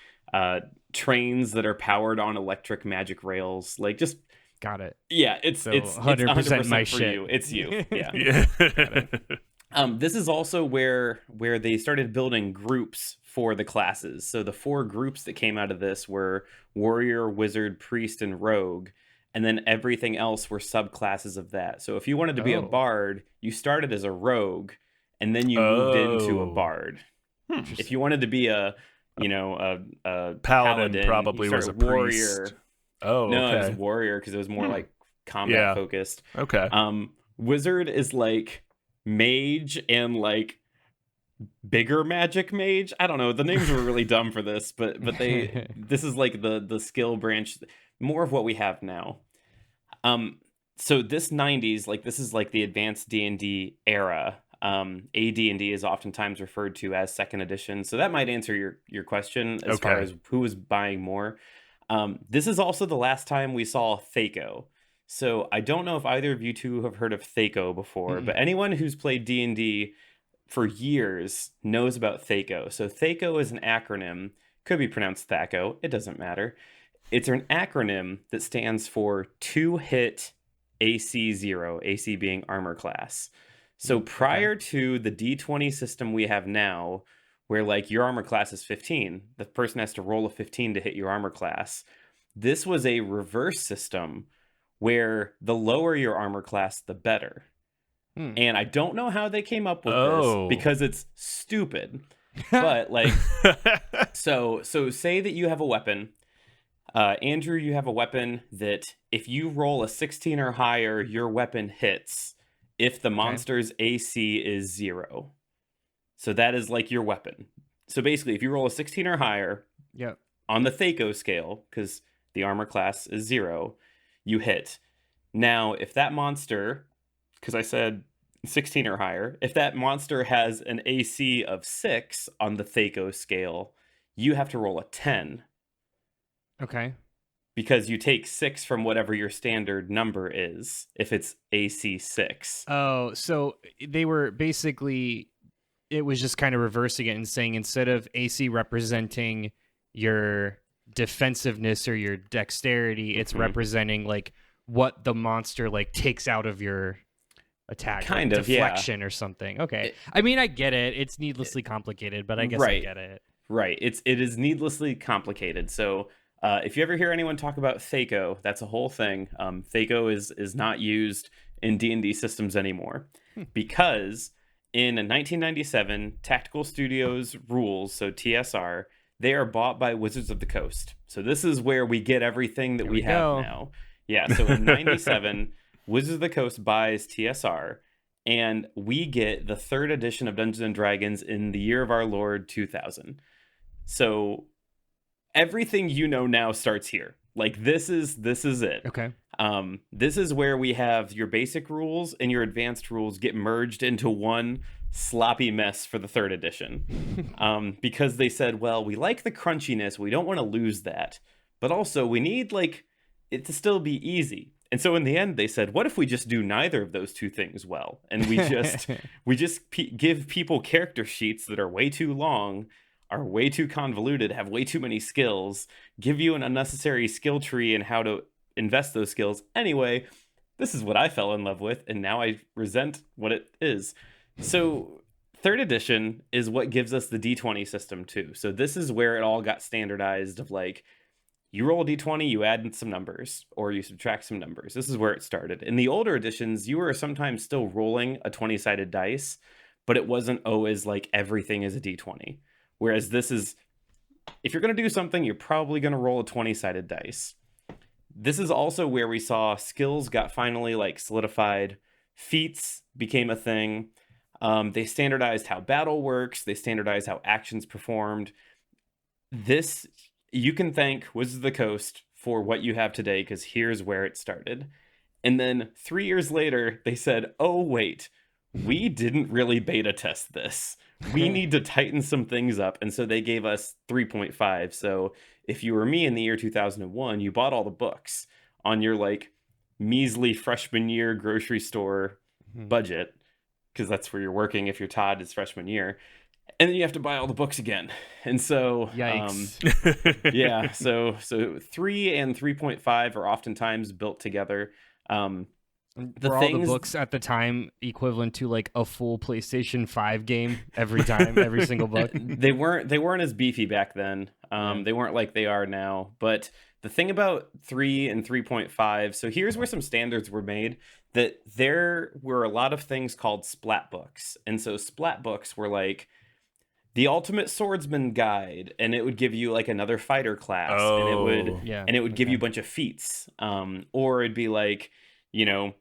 trains that are powered on electric magic rails, like just Got it. yeah, it's So it's 100% my for shit. you. It's you. Yeah. Yeah. This is also where they started building groups for the classes. So the 4 groups that came out of this were warrior, wizard, priest, and rogue, and then everything else were subclasses of that. So if you wanted to be a bard, you started as a rogue, and then you moved into a bard. If you wanted to be a paladin probably you was a started warrior. priest. Oh, No, okay. it was warrior because it was more like combat focused. Okay. Wizard is like mage and like bigger magic mage. I don't know. The names were really dumb for this, but this is like the skill branch, more of what we have now. So this 90s, like this is like the advanced D&D era. AD&D is oftentimes referred to as second edition. So that might answer your question as far as who was buying more. This is also the last time we saw Thaco. So I don't know if either of you two have heard of Thaco before, but anyone who's played D&D for years knows about Thaco. So Thaco is an acronym, could be pronounced Thaco, it doesn't matter. It's an acronym that stands for 2-hit AC 0, AC being armor class. So prior to the D20 system we have now, where like your armor class is 15, the person has to roll a 15 to hit your armor class. This was a reverse system where the lower your armor class, the better. And I don't know how they came up with this because it's stupid. But like, so say that you have a weapon. Andrew, you have a weapon that if you roll a 16 or higher, your weapon hits if the monster's AC is 0. So that is like your weapon. So basically, if you roll a 16 or higher on the Thaco scale, because the armor class is 0, you hit. Now, if that monster, because I said 16 or higher, if that monster has an AC of 6 on the Thaco scale, you have to roll a 10. Okay. Because you take 6 from whatever your standard number is, if it's AC 6. Oh, so they were basically, it was just kind of reversing it and saying instead of AC representing your defensiveness or your dexterity, it's representing like what the monster like takes out of your attack, kind like of deflection or something. Okay, I mean, I get it. It's needlessly complicated, but I guess I get it. Right. It is needlessly complicated. So if you ever hear anyone talk about Thaco, that's a whole thing. Thaco is not used in D&D systems anymore because in 1997, Tactical Studios rules, so TSR, they are bought by Wizards of the Coast. So this is where we get everything that we have now. Yeah, so in 97, Wizards of the Coast buys TSR, and we get the 3rd edition of Dungeons and Dragons in the year of our Lord 2000. So everything you know now starts here. Like this is it. Okay. This is where we have your basic rules and your advanced rules get merged into one sloppy mess for the 3rd edition. Because they said, well, we like the crunchiness, we don't want to lose that, but also we need like it to still be easy. And so in the end, they said, what if we just do neither of those two things well? And we just give people character sheets that are way too long, are way too convoluted, have way too many skills, give you an unnecessary skill tree and how to invest those skills. Anyway, this is what I fell in love with, and now I resent what it is. So 3rd edition is what gives us the D20 system too. So this is where it all got standardized of like, you roll a D20, you add in some numbers, or you subtract some numbers. This is where it started. In the older editions, you were sometimes still rolling a 20-sided dice, but it wasn't always like everything is a D20. Whereas this is, if you're going to do something, you're probably going to roll a 20-sided dice. This is also where we saw skills got finally like solidified. Feats became a thing. They standardized how battle works. They standardized how actions performed. This, you can thank Wizards of the Coast for what you have today, because here's where it started. And then 3 years later, they said, oh, wait, we didn't really beta test this. We need to tighten some things up. And so they gave us 3.5. So if you were me in the year 2001, you bought all the books on your like measly freshman year grocery store budget, because that's where you're working if you're Todd, it's freshman year. And then you have to buy all the books again. And so, Yikes. yeah, so 3 and 3.5 are oftentimes built together. Were all the books at the time equivalent to like a full PlayStation 5 game every time, every single book? They weren't as beefy back then. They weren't like they are now. But the thing about 3 and 3.5, so here's where some standards were made, that there were a lot of things called splat books. And so splat books were like the Ultimate Swordsman Guide, and it would give you like another fighter class, and it would give you a bunch of feats. Or it'd be like, you know,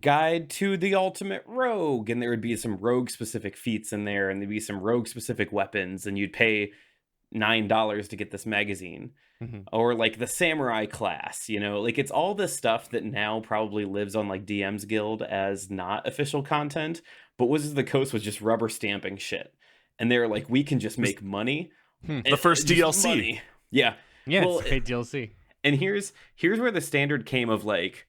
Guide to the Ultimate Rogue, and there would be some rogue specific feats in there, and there'd be some rogue specific weapons, and you'd pay $9 to get this magazine. Or like the samurai class, you know, like it's all this stuff that now probably lives on like DM's Guild as not official content, but Wizards of the Coast was just rubber stamping shit, and they're like, we can just make money. The first DLC. Money. Yeah, well, it's paid DLC. And here's where the standard came of like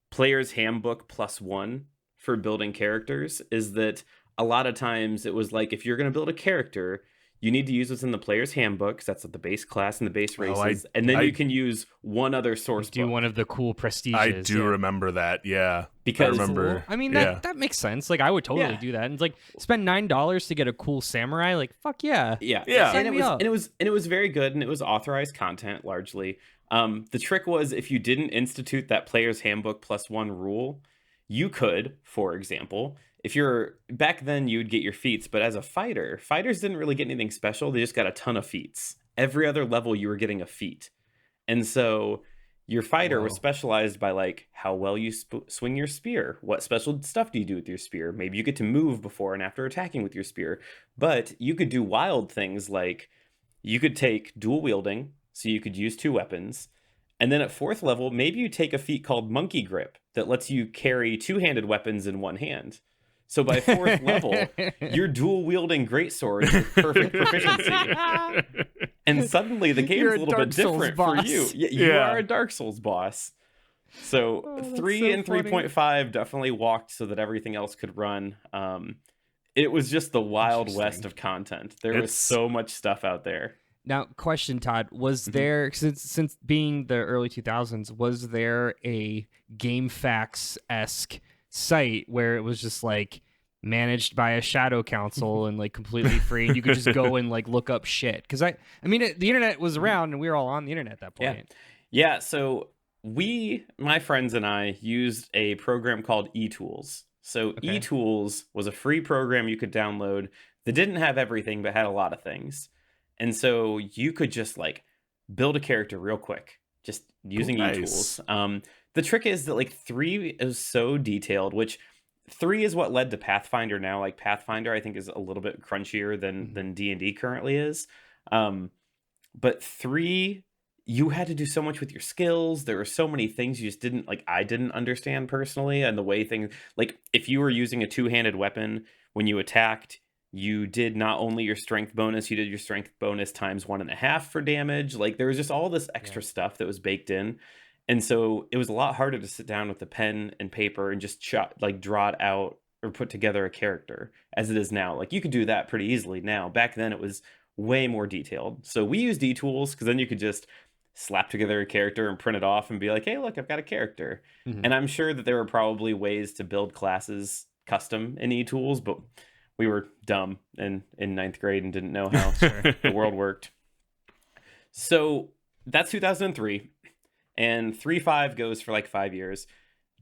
Player's Handbook +1 for building characters, is that a lot of times it was like, if you're going to build a character, you need to use what's in the Player's Handbook, because that's what the base class and the base races, and then you can use one other source book. One of the cool prestiges. I do remember that, yeah. Because I remember. I mean, that makes sense. Like, I would totally do that. And it's like, spend $9 to get a cool samurai. Like, fuck yeah. Yeah. Sign me up. And it was very good, and it was authorized content largely. The trick was, if you didn't institute that Player's Handbook +1 rule, you could, for example, if you're back then, you'd get your feats, but as a fighter, fighters didn't really get anything special. They just got a ton of feats. Every other level, you were getting a feat. And so your fighter was specialized by like how well you swing your spear. What special stuff do you do with your spear? Maybe you get to move before and after attacking with your spear. But you could do wild things, like you could take dual wielding, so you could use 2 weapons. And then at 4th level, maybe you take a feat called Monkey Grip that lets you carry 2-handed weapons in one hand. So by 4th level, you're dual wielding greatswords with perfect proficiency. And suddenly the game's a little bit different for you. You are a Dark Souls boss. So 3 and 3.5 definitely walked so that everything else could run. It was just the wild west of content. There was so much stuff out there. Now, question, Todd, was there, since being the early 2000s, was there a GameFAQs-esque site where it was just like managed by a shadow council and like completely free, and you could just go and like look up shit? Because I mean, the internet was around and we were all on the internet at that point. Yeah. So my friends and I used a program called eTools. So eTools was a free program you could download that didn't have everything but had a lot of things. And so you could just like build a character real quick, just using eTools. The trick is that like 3 is so detailed, which 3 is what led to Pathfinder now. Like Pathfinder, I think, is a little bit crunchier than D&D currently is. But 3, you had to do so much with your skills. There were so many things you just didn't, like, I didn't understand personally. And the way things, like if you were using a 2-handed weapon when you attacked, you did not only your strength bonus, you did your strength bonus times 1.5 for damage. Like there was just all this extra stuff that was baked in. And so it was a lot harder to sit down with a pen and paper and just draw it out or put together a character as it is now. Like you could do that pretty easily now. Back then it was way more detailed. So we used eTools because then you could just slap together a character and print it off and be like, hey, look, I've got a character. And I'm sure that there were probably ways to build classes custom in eTools, but we were dumb and in 9th grade and didn't know how the world worked. So that's 2003. And 3.5 goes for like 5 years.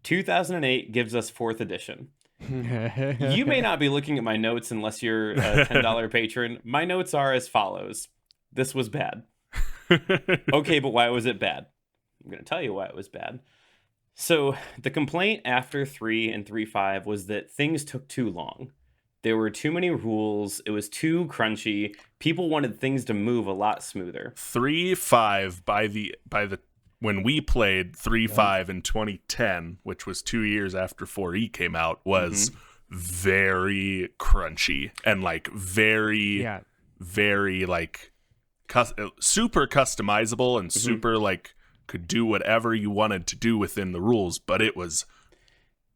2008 gives us 4th edition. You may not be looking at my notes unless you're a $10 patron. My notes are as follows. This was bad. Okay, but why was it bad? I'm going to tell you why it was bad. So the complaint after 3 and 3.5 was that things took too long. There were too many rules. It was too crunchy. People wanted things to move a lot smoother. 3.5 by the when we played 3.5 in 2010, which was 2 years after 4E came out, was very crunchy and like very like super customizable and super like could do whatever you wanted to do within the rules, but it was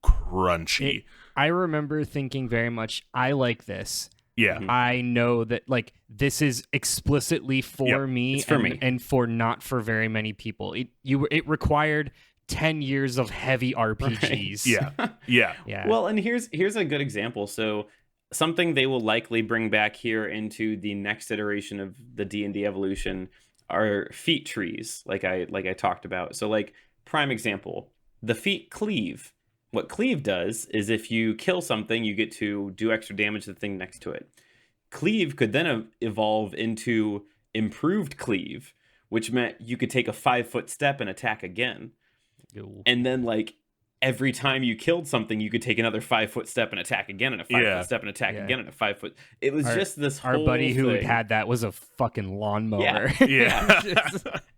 crunchy. I remember thinking very much, I like this. Yeah. I know that like this is explicitly for me, it's for me, and for not for very many people. It required 10 years of heavy RPGs. Right. Yeah. Well, and here's a good example. So something they will likely bring back here into the next iteration of the D&D evolution are feat trees, like I talked about. So like prime example, the feat cleave. What cleave does is if you kill something, you get to do extra damage to the thing next to it. Cleave could then evolve into improved cleave, which meant you could take a 5-foot step and attack again. Ew. And then like every time you killed something, you could take another 5-foot step and attack again, and a 5-foot step and attack again, and a 5-foot. It was just this whole Our buddy who thing. had that was a fucking lawnmower. Yeah.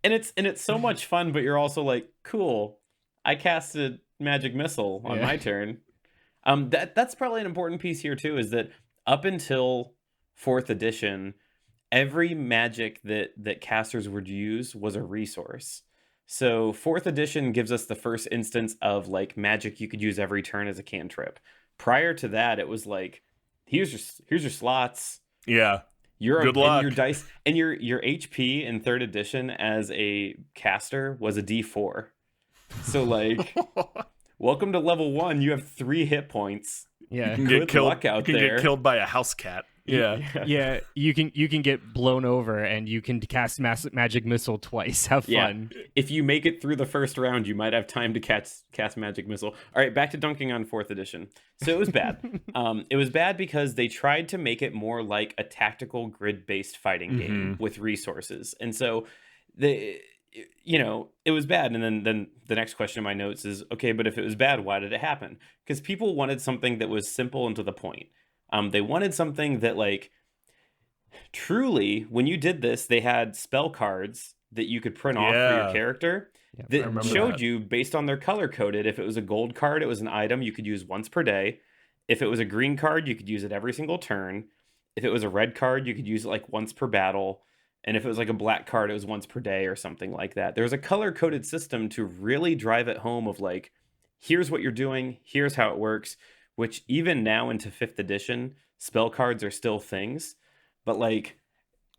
and it's so much fun, but you're also like, cool, I casted magic missile on my turn. That's probably an important piece here too, is that up until 4th edition, every magic that casters would use was a resource. So 4th edition gives us the first instance of like magic you could use every turn as a cantrip. Prior to that, it was like, here's your slots. Yeah. Good luck. And your dice and your HP in 3rd edition as a caster was a D4. So like, welcome to level 1. You have 3 hit points. Yeah, you can get killed. Get killed by a house cat. Yeah. You can get blown over, and you can cast magic missile twice. Have fun. Yeah. If you make it through the first round, you might have time to cast magic missile. All right, back to dunking on 4th edition. So it was bad. It was bad because they tried to make it more like a tactical grid-based fighting game with resources, and so it was bad. And then the next question in my notes is, okay, but if it was bad, why did it happen? Because people wanted something that was simple and to the point. They wanted something that, like, truly, when you did this, they had spell cards that you could print off for your character that showed you, based on their color coded, if it was a gold card, it was an item you could use once per day. If it was a green card, you could use it every single turn. If it was a red card, you could use it like once per battle. And if it was like a black card, it was once per day or something like that. There was a color-coded system to really drive it home of like, here's what you're doing, here's how it works, which even now into 5th edition, spell cards are still things. But like,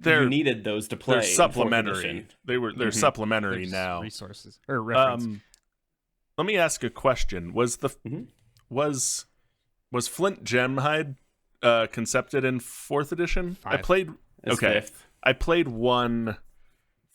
you needed those to play. They're supplementary. They're supplementary now. Resources or reference. Let me ask a question. Was Flint Gemhide concepted in 4th edition? 5. I played. It's okay. 5th. I played one.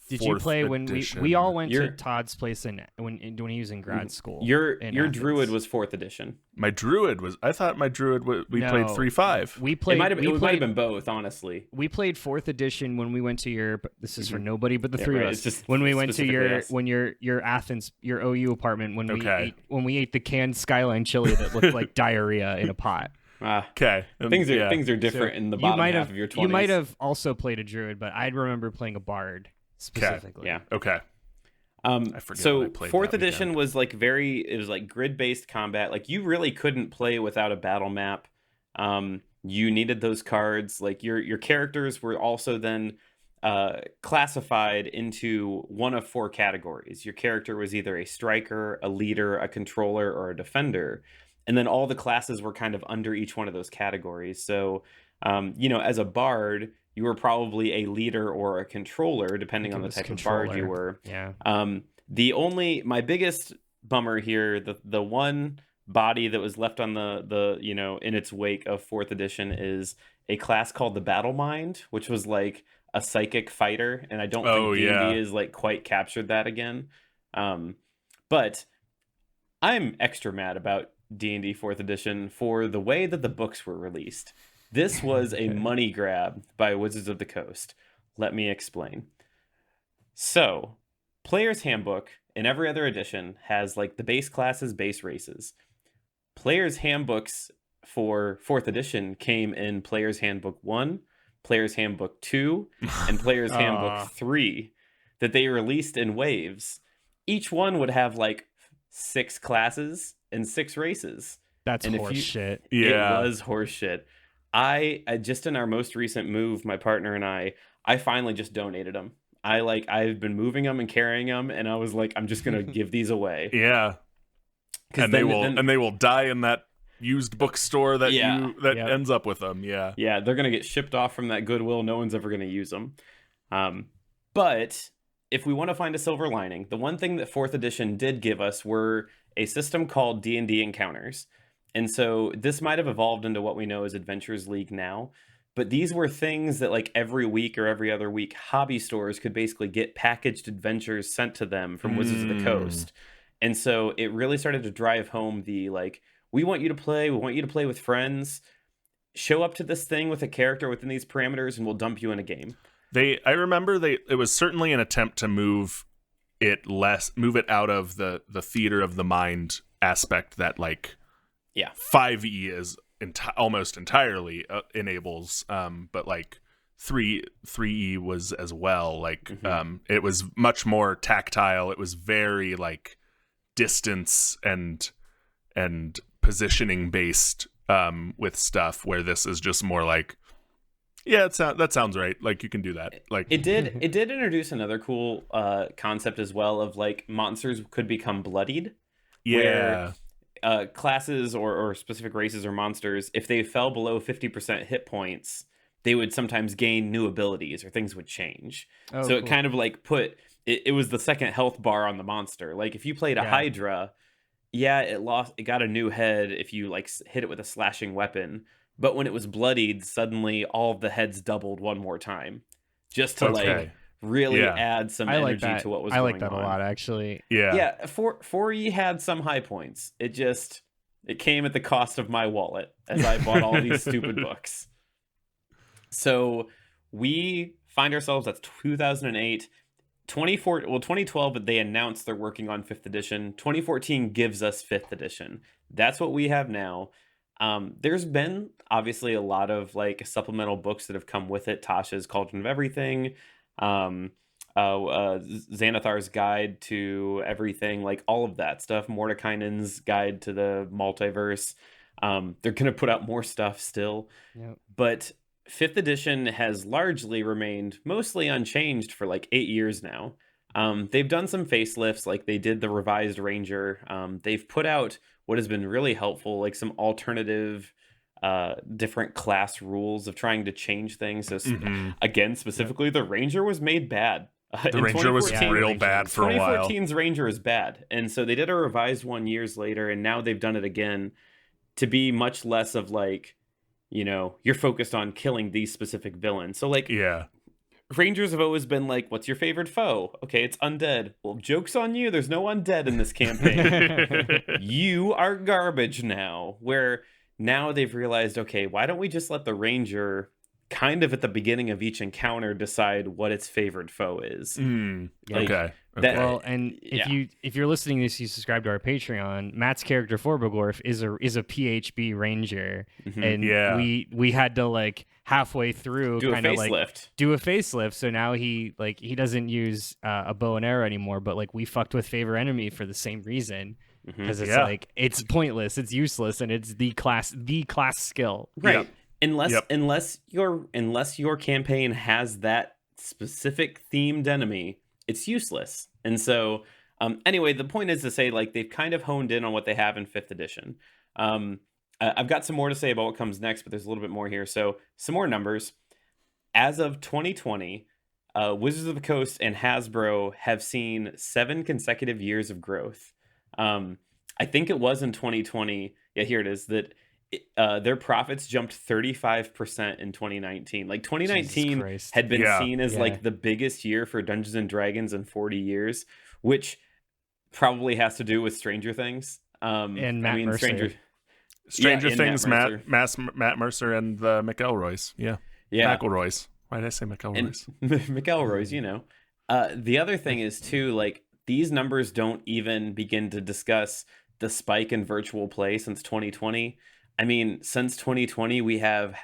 Did you play when edition. we all went to Todd's place when he was in grad school? Your druid was 4th edition. My druid was. I thought my druid we played 3.5. We played. It might have been both, honestly. We played 4th edition when we went to your. This is for nobody but the three of us. Just when we went to your Athens OU apartment when we ate the canned Skyline chili that looked like diarrhea in a pot. Okay. Things are different in the bottom half of your 20s. You might have also played a druid, but I remember playing a bard specifically. Yeah. Okay. I forget. So 4th edition was like it was like grid-based combat. Like you really couldn't play without a battle map. You needed those cards. Like your characters were also then classified into one of 4 categories. Your character was either a striker, a leader, a controller, or a defender. And then all the classes were kind of under each one of those categories. So, as a bard, you were probably a leader or a controller, depending on the type of bard you were. Yeah. My biggest bummer here, the one body that was left on the in its wake of 4th edition is a class called the Battle Mind, which was like a psychic fighter, and I don't think D&D is like quite captured that again. But I'm extra mad about D&D 4th edition for the way that the books were released. This was a money grab by Wizards of the Coast. Let me explain. So, Player's Handbook in every other edition has like the base classes, base races. Player's Handbooks for 4th edition came in Player's Handbook 1, Player's Handbook 2, and Player's Handbook 3 that they released in waves. Each one would have like 6 classes and 6 races. That's and horse shit. Yeah. It was horse shit. I just in our most recent move, my partner and I finally just donated them. I've been moving them and carrying them, and I was like, I'm just gonna give these away. Yeah. And they will die in that used bookstore that ends up with them. Yeah. Yeah, they're gonna get shipped off from that Goodwill. No one's ever gonna use them. But if we want to find a silver lining, the one thing that 4th edition did give us were a system called D&D Encounters. And so this might have evolved into what we know as Adventures League now. But these were things that like every week or every other week, hobby stores could basically get packaged adventures sent to them from Wizards of the Coast. And so it really started to drive home the like, we want you to play with friends. Show up to this thing with a character within these parameters and we'll dump you in a game. I remember it was certainly an attempt to move it out of the theater of the mind aspect that like 5e is almost entirely enables, but like 3e was as well. Like it was much more tactile. It was very like distance and positioning based with stuff, where this is just more like, yeah, that sounds right. Like you can do that. Like it did introduce another cool concept as well of like monsters could become bloodied. Yeah. Where classes or specific races or monsters, if they fell below 50% hit points, they would sometimes gain new abilities or things would change. So cool. It kind of like it was the second health bar on the monster. Like if you played a Hydra, it got a new head if you like hit it with a slashing weapon. But when it was bloodied, suddenly all of the heads doubled one more time, just to like really add some energy to what was going on. I like that a lot, actually. Yeah. 4E had some high points. It came at the cost of my wallet as I bought all these stupid books. So we find ourselves at 2008. 2012, they announced they're working on 5th edition. 2014 gives us 5th edition. That's what we have now. There's been obviously a lot of like supplemental books that have come with it. Tasha's Cauldron of Everything, Xanathar's Guide to Everything, like all of that stuff. Mordekainen's Guide to the Multiverse. They're gonna put out more stuff still, but 5th edition has largely remained mostly unchanged for like 8 years now. They've done some facelifts, like they did the revised Ranger. They've put out what has been really helpful, like some alternative different class rules of trying to change things. So again, specifically, the Ranger was made bad. The Ranger was real bad for a while. 2014's Ranger is bad. And so they did a revised one years later, and now they've done it again to be much less of like, you're focused on killing these specific villains. So like, Rangers have always been like, what's your favorite foe? Okay, it's undead. Well, joke's on you. There's no undead in this campaign. You are garbage now. Where now they've realized, okay, why don't we just let the Ranger kind of at the beginning of each encounter decide what its favorite foe is? Okay. Well, and if you're listening to this, you subscribe to our Patreon. Matt's character Forbogorf is a PHB Ranger, and we had to like halfway through kind of like do a facelift. So now he doesn't use a bow and arrow anymore, but like we fucked with Favor Enemy for the same reason, because it's like it's pointless, it's useless, and it's the class skill, right? Unless your campaign has that specific themed enemy, it's useless. And so anyway, the point is to say like they've kind of honed in on what they have in 5th edition. I've got some more to say about what comes next, but there's a little bit more here. So some more numbers. As of 2020, Wizards of the Coast and Hasbro have seen 7 consecutive years of growth. I think it was in 2020. Yeah, here it is. That their profits jumped 35% in 2019. Like 2019 had been seen as like the biggest year for Dungeons and Dragons in 40 years, which probably has to do with Stranger Things. And Matt Mercer. Stranger and Things, Matt Matt Mercer and the McElroys. Yeah. McElroys. Why did I say McElroys? McElroys, you know. The other thing is too, like, these numbers don't even begin to discuss the spike in virtual play since 2020. I mean, since 2020, we have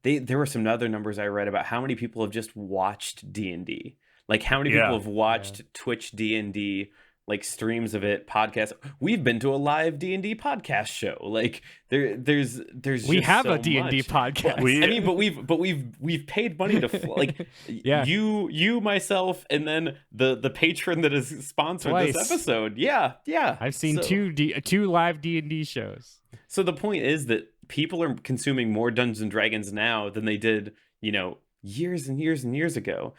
there were some other numbers I read about how many people have just watched D&D. Like, how many people have watched Twitch D&D, like, streams of it, podcasts. We've been to a live D&D podcast show. Like, there's we just have so a D&D much. podcast. I mean, but we've paid money to like you myself and then the patron that has sponsored Twice. this episode. Yeah. I've seen two live D&D shows. So the point is that people are consuming more Dungeons and Dragons now than they did, years and years and years ago.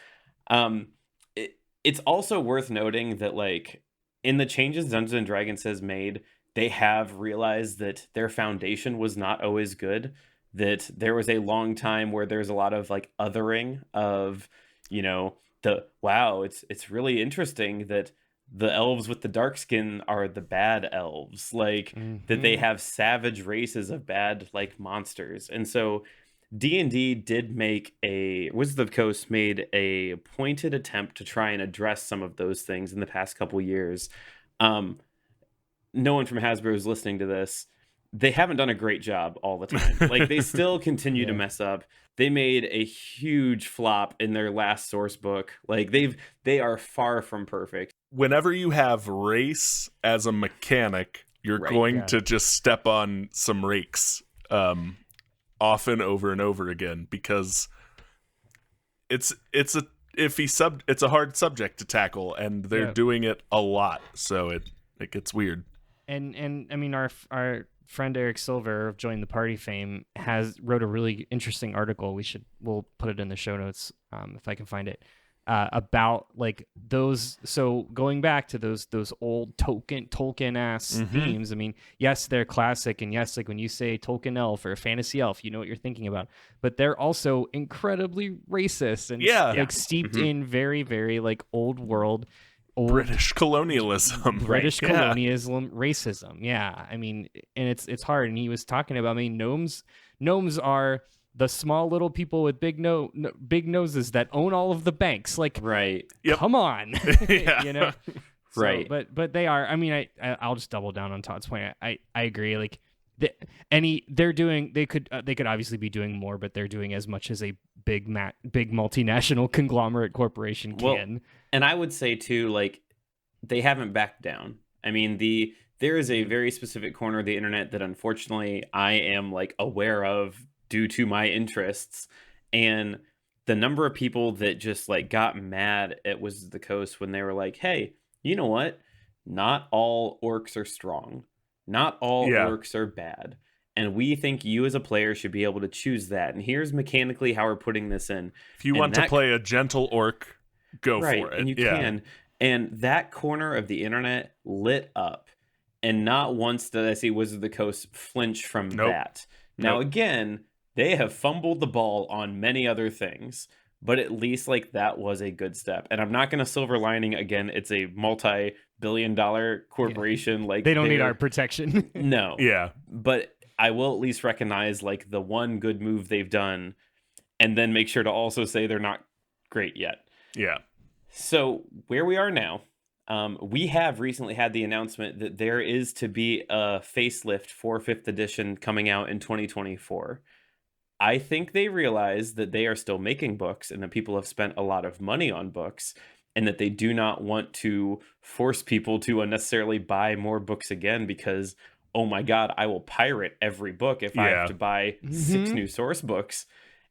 It's also worth noting that, like, in the changes Dungeons and Dragons has made, they have realized that their foundation was not always good. That there was a long time where there's a lot of, like, othering of, it's really interesting that the elves with the dark skin are the bad elves, like, that they have savage races of bad, like, monsters. And so D&D did make Wizards of the Coast made a pointed attempt to try and address some of those things in the past couple years. No one from Hasbro is listening to this. They haven't done a great job all the time. Like, they still continue to mess up. They made a huge flop in their last source book. Like, they are far from perfect. Whenever you have race as a mechanic, you're going to just step on some rakes often over and over again, because it's a hard subject to tackle, and they're doing it a lot, so it gets weird. And I mean, our friend Eric Silver of Join the Party fame wrote a really interesting article. We'll put it in the show notes if I can find it, about, like, those. So going back to those old Tolkien ass themes. I mean, yes, they're classic, and yes, like, when you say Tolkien elf or a fantasy elf, you know what you're thinking about. But they're also incredibly racist and steeped in very, very, like, old British colonialism, colonialism, racism. Yeah, I mean, and it's hard. And he was talking about, I mean, gnomes are the small little people with big noses that own all of the banks. Like, come on, So, right? But they are. I mean, I'll just double down on Todd's point. I agree. Like, they could obviously be doing more, but they're doing as much as a big multinational conglomerate corporation can. Well, and I would say too, like, they haven't backed down. I mean, there is a very specific corner of the internet that unfortunately I am, like, aware of due to my interests, and the number of people that just, like, got mad at Wizards of the Coast when they were like, hey, you know what? Not all orcs are strong. Not all orcs are bad. And we think you as a player should be able to choose that. And here's mechanically how we're putting this in. If you want to play a gentle orc, go for it. And you can. And that corner of the internet lit up. And not once did I see Wizards of the Coast flinch from that. Now, again, they have fumbled the ball on many other things. But at least, like, that was a good step. And I'm not going to silver lining again. It's a multi-billion-dollar corporation. Yeah. Like, they don't need our protection. No. Yeah. But I will at least recognize, like, the one good move they've done, and then make sure to also say they're not great yet. Yeah. So where we are now, we have recently had the announcement that there is to be a facelift for 5th edition coming out in 2024. I think they realize that they are still making books and that people have spent a lot of money on books, and that they do not want to force people to unnecessarily buy more books again because, oh my God, I will pirate every book if I have to buy 6 new source books.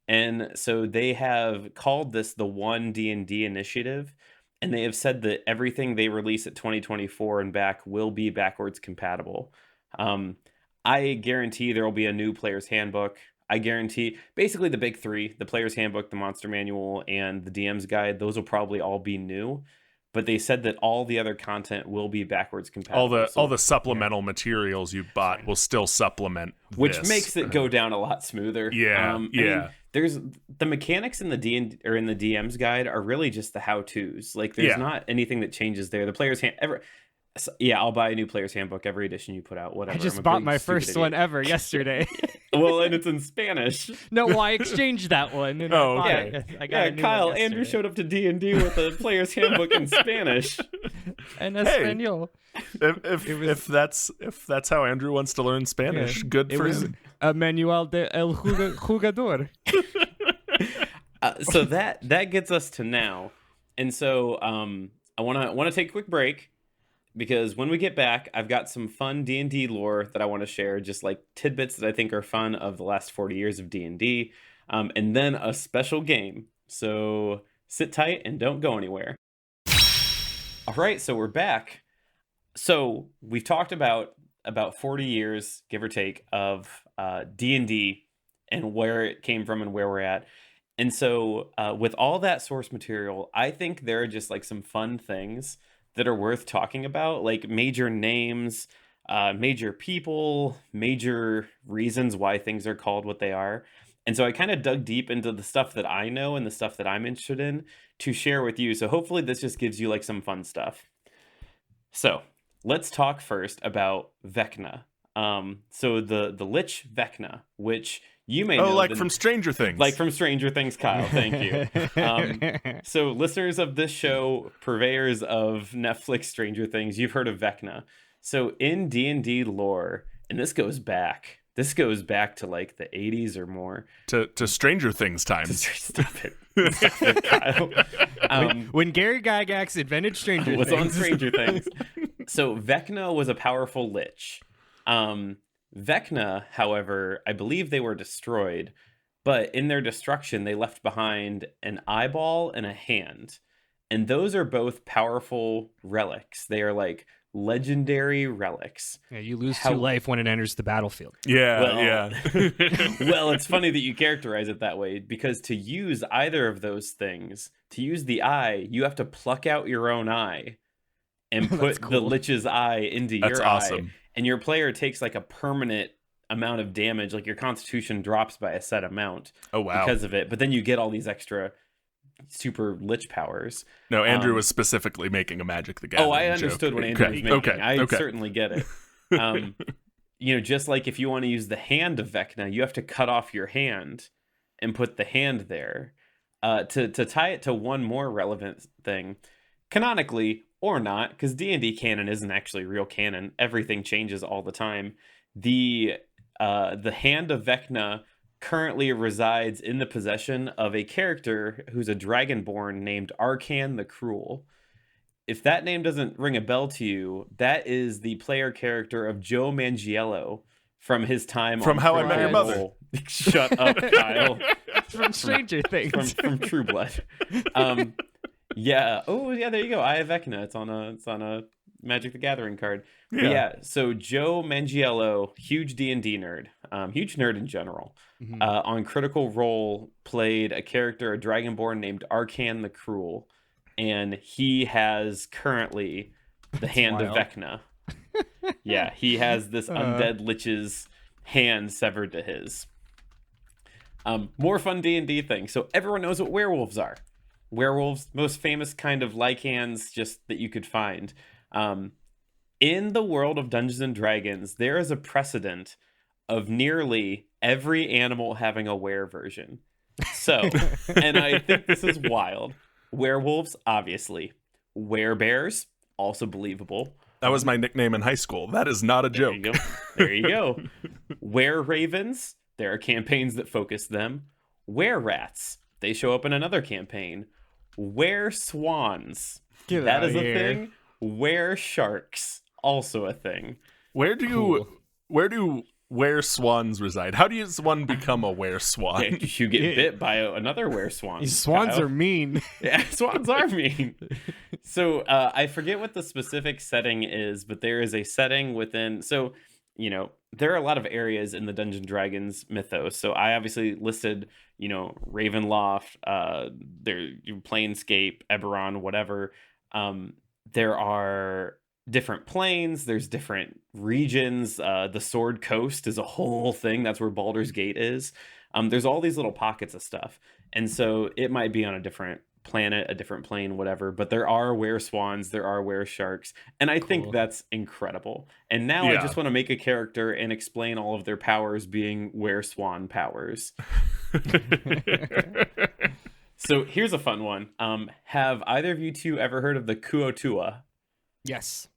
And so they have called this the One D&D Initiative, and they have said that everything they release at 2024 and back will be backwards compatible. I guarantee there will be a new player's handbook. I guarantee basically the big 3, the player's handbook, the monster manual, and the DM's guide, those will probably all be new. But they said that all the other content will be backwards compatible. All the supplemental materials you bought will still supplement which this. Makes it go down a lot smoother. Yeah, I mean, there's the mechanics in the in the DM's guide are really just the how-tos. Like, there's not anything that changes there. The player's Yeah, I'll buy a new player's handbook every edition you put out. Whatever. I just I'm a bought big, my stupid first idiot. one ever yesterday. Well, and it's in Spanish. No, well, I exchanged that one. And Oh, I bought okay. it. I got Yeah, a new Kyle, one Andrew yesterday. showed up to D&D with a player's handbook in Spanish. En Hey. español. If that's how Andrew wants to learn Spanish, Yeah. good It for was him. a manual de el jugador. So that gets us to now, and so I want to take a quick break because when we get back, I've got some fun D&D lore that I want to share, just like tidbits that I think are fun of the last 40 years of D&D, and then a special game. So sit tight and don't go anywhere. All right, so we're back. So we've talked about 40 years, give or take, of D&D and where it came from and where we're at. And so with all that source material, I think there are just like some fun things that are worth talking about, like major names, major people, major reasons why things are called what they are. And so I kind of dug deep into the stuff that I know and the stuff that I'm interested in to share with you. So hopefully this just gives you like some fun stuff. So let's talk first about Vecna. So the Lich Vecna, which you may know. Oh, like from Stranger Things. Like from Stranger Things, Kyle. Thank you. So listeners of this show, purveyors of Netflix Stranger Things, you've heard of Vecna. So in D&D lore, and this goes back to like the 80s or more. to Stranger Things times. Stop it, Kyle. When Gary Gygax invented Stranger Was Things. on Stranger Things. So Vecna was a powerful lich. Vecna, however, I believe they were destroyed, but in their destruction, they left behind an eyeball and a hand. And those are both powerful relics. They are like legendary relics. Yeah, you lose 2 life when it enters the battlefield. Yeah. Well, it's funny that you characterize it that way, because to use either of those things, to use the eye, you have to pluck out your own eye and put the lich's eye into That's your awesome. eye. And your player takes like a permanent amount of damage, like your constitution drops by a set amount Oh, wow. because of it. But then you get all these extra super lich powers. No, Andrew was specifically making a Magic the Gathering Oh, I joke. understood what Andrew was making. Okay. I certainly get it. Just like if you want to use the hand of Vecna, you have to cut off your hand and put the hand there. To tie it to one more relevant thing, canonically or not, because D&D canon isn't actually real canon. Everything changes all the time. The hand of Vecna currently resides in the possession of a character who's a dragonborn named Arcan the Cruel. If that name doesn't ring a bell to you, that is the player character of Joe Manganiello from his time From on How I Met Your Mother. Critical Role. Shut up, Kyle. From Stranger Things. From True Blood. Yeah. Oh, yeah. There you go. Eye of Vecna. It's on a Magic the Gathering card. But yeah. So Joe Manganiello, huge D&D nerd, huge nerd in general. On Critical Role, played a character, a dragonborn named Arcan the Cruel, and he has currently the hand wild. of Vecna. Yeah, he has this undead lich's hand severed to his. More fun D&D thing. So everyone knows what werewolves are. Werewolves, most famous kind of lycans just that you could find. In the world of Dungeons and Dragons, there is a precedent of nearly every animal having a were version. So, and I think this is wild. Werewolves, obviously. Werebears, also believable. That was my nickname in high school. That is not a joke. There you go. Were-ravens, there are campaigns that focus them. Were-rats, they show up in another campaign. Were-swans, that is a thing. Were-sharks, also a thing. Where do were-swans reside? How does one become a were-swan? Yeah, you get bit by another were-swan. These swans Kyle. are mean. Yeah, swans are mean. So I forget what the specific setting is, but there is a setting within. So, there are a lot of areas in the Dungeons & Dragons mythos. So I obviously listed, Ravenloft, Planescape, Eberron, whatever. There are different planes. There's different regions. The Sword Coast is a whole thing. That's where Baldur's Gate is. There's all these little pockets of stuff. And so it might be on a different planet, a different plane, whatever. But there are were-swans, there are were-sharks, and I think that's incredible. And now I just want to make a character and explain all of their powers being were-swan powers. So here's a fun one. Have either of you two ever heard of the Kuotua? Yes.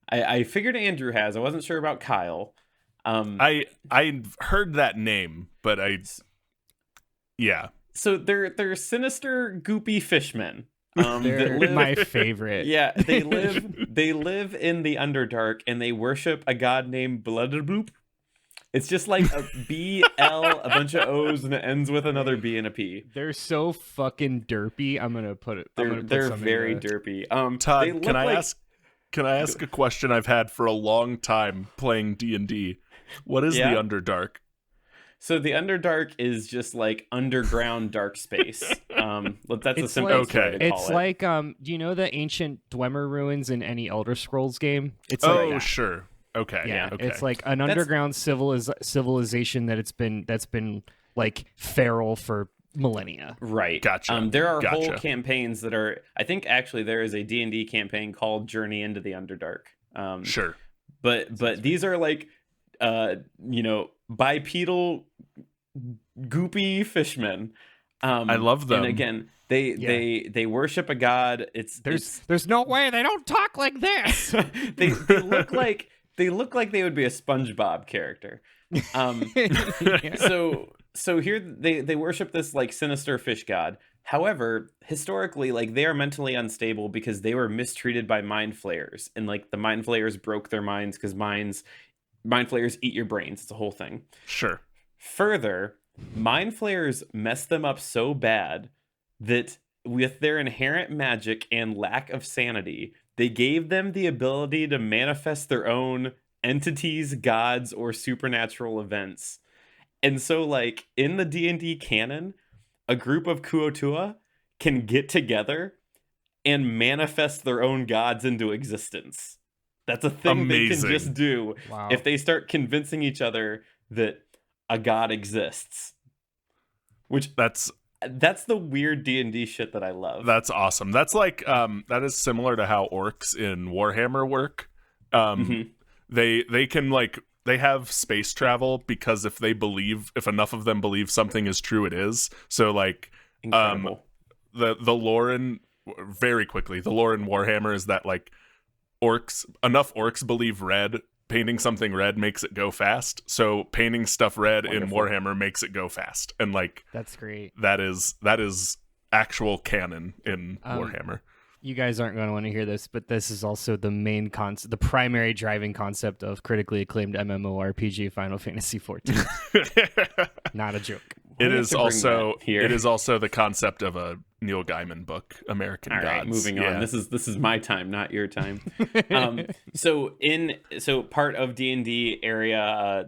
I figured Andrew has. I wasn't sure about Kyle. I heard that name, but yeah. So they're sinister, goopy fishmen. They're my favorite. Yeah, they live in the Underdark, and they worship a god named Bloodbloop. It's just like a B-L, a bunch of O's, and it ends with another B and a P. They're so fucking derpy. I'm gonna put it. They're very derpy. Todd, can I ask a question I've had for a long time playing D&D? What is the Underdark? So the Underdark is just like underground dark space. That's a simple way to call it. It's like, do you know the ancient Dwemer ruins in any Elder Scrolls game? It's sure. Okay. Yeah. Okay. It's like an underground civilization that's been like feral for millennia. Right. Gotcha. There are whole campaigns that are. I think actually there is a D&D campaign called Journey into the Underdark. Sure. But these are like, bipedal, goopy fishmen. I love them. And again, they worship a god. There's no way they don't talk like this. they look like they would be a SpongeBob character. So here they worship this like sinister fish god. However, historically, like they are mentally unstable because they were mistreated by mind flayers, and like the mind flayers broke their minds because mind flayers eat your brains. It's a whole thing. Sure. Further, mind flayers mess them up so bad that with their inherent magic and lack of sanity, they gave them the ability to manifest their own entities, gods, or supernatural events. And so, like, in the D&D canon, a group of Kuotua can get together and manifest their own gods into existence. That's a thing they can just do if they start convincing each other that a god exists. Which that's the weird D&D shit that I love. That's awesome. That's like that is similar to how orcs in Warhammer work. They can they have space travel because if enough of them believe something is true, it is. So like incredible. The lore in very quickly, the lore in Warhammer is that like enough orcs believe red, painting something red makes it go fast. So painting stuff red in Warhammer makes it go fast. And like that's great. That is actual canon in Warhammer. You guys aren't going to want to hear this, but this is also the main the primary driving concept of critically acclaimed MMORPG Final Fantasy XIV. Not a joke. It is also the concept of a Neil Gaiman book, American Gods. All right, moving on. This is my time, not your time. So part of D&D area,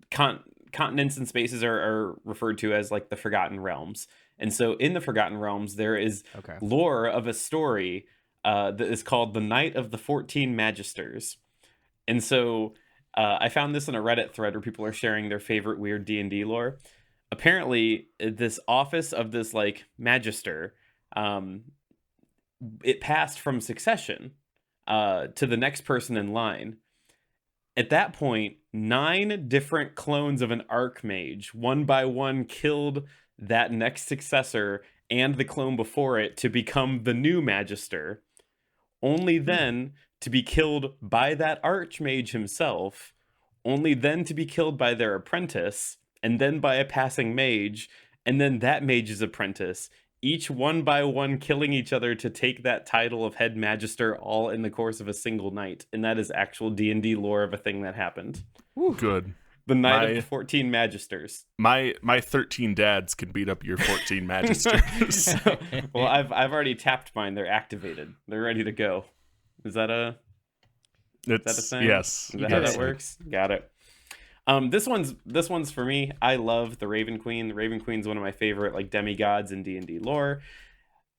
continents and spaces are referred to as like the Forgotten Realms. And so in the Forgotten Realms, there is lore of a story that is called The Night of the 14 Magisters. And so I found this in a Reddit thread where people are sharing their favorite weird D&D lore. Apparently, this office of this like magister, it passed from succession to the next person in line. At that point, 9 different clones of an archmage, one by one, killed that next successor and the clone before it to become the new magister, only then to be killed by that archmage himself, only then to be killed by their apprentice, and then by a passing mage, and then that mage's apprentice, each one by one killing each other to take that title of head magister all in the course of a single night. And that is actual D&D lore of a thing that happened. Good. The Night of the 14 Magisters. My 13 dads can beat up your 14 Magisters. Well, I've already tapped mine. They're activated. They're ready to go. Is that a thing? Yes. Is that how that works? Got it. This one's for me. I love the Raven Queen. The Raven Queen's one of my favorite like demigods in D&D lore.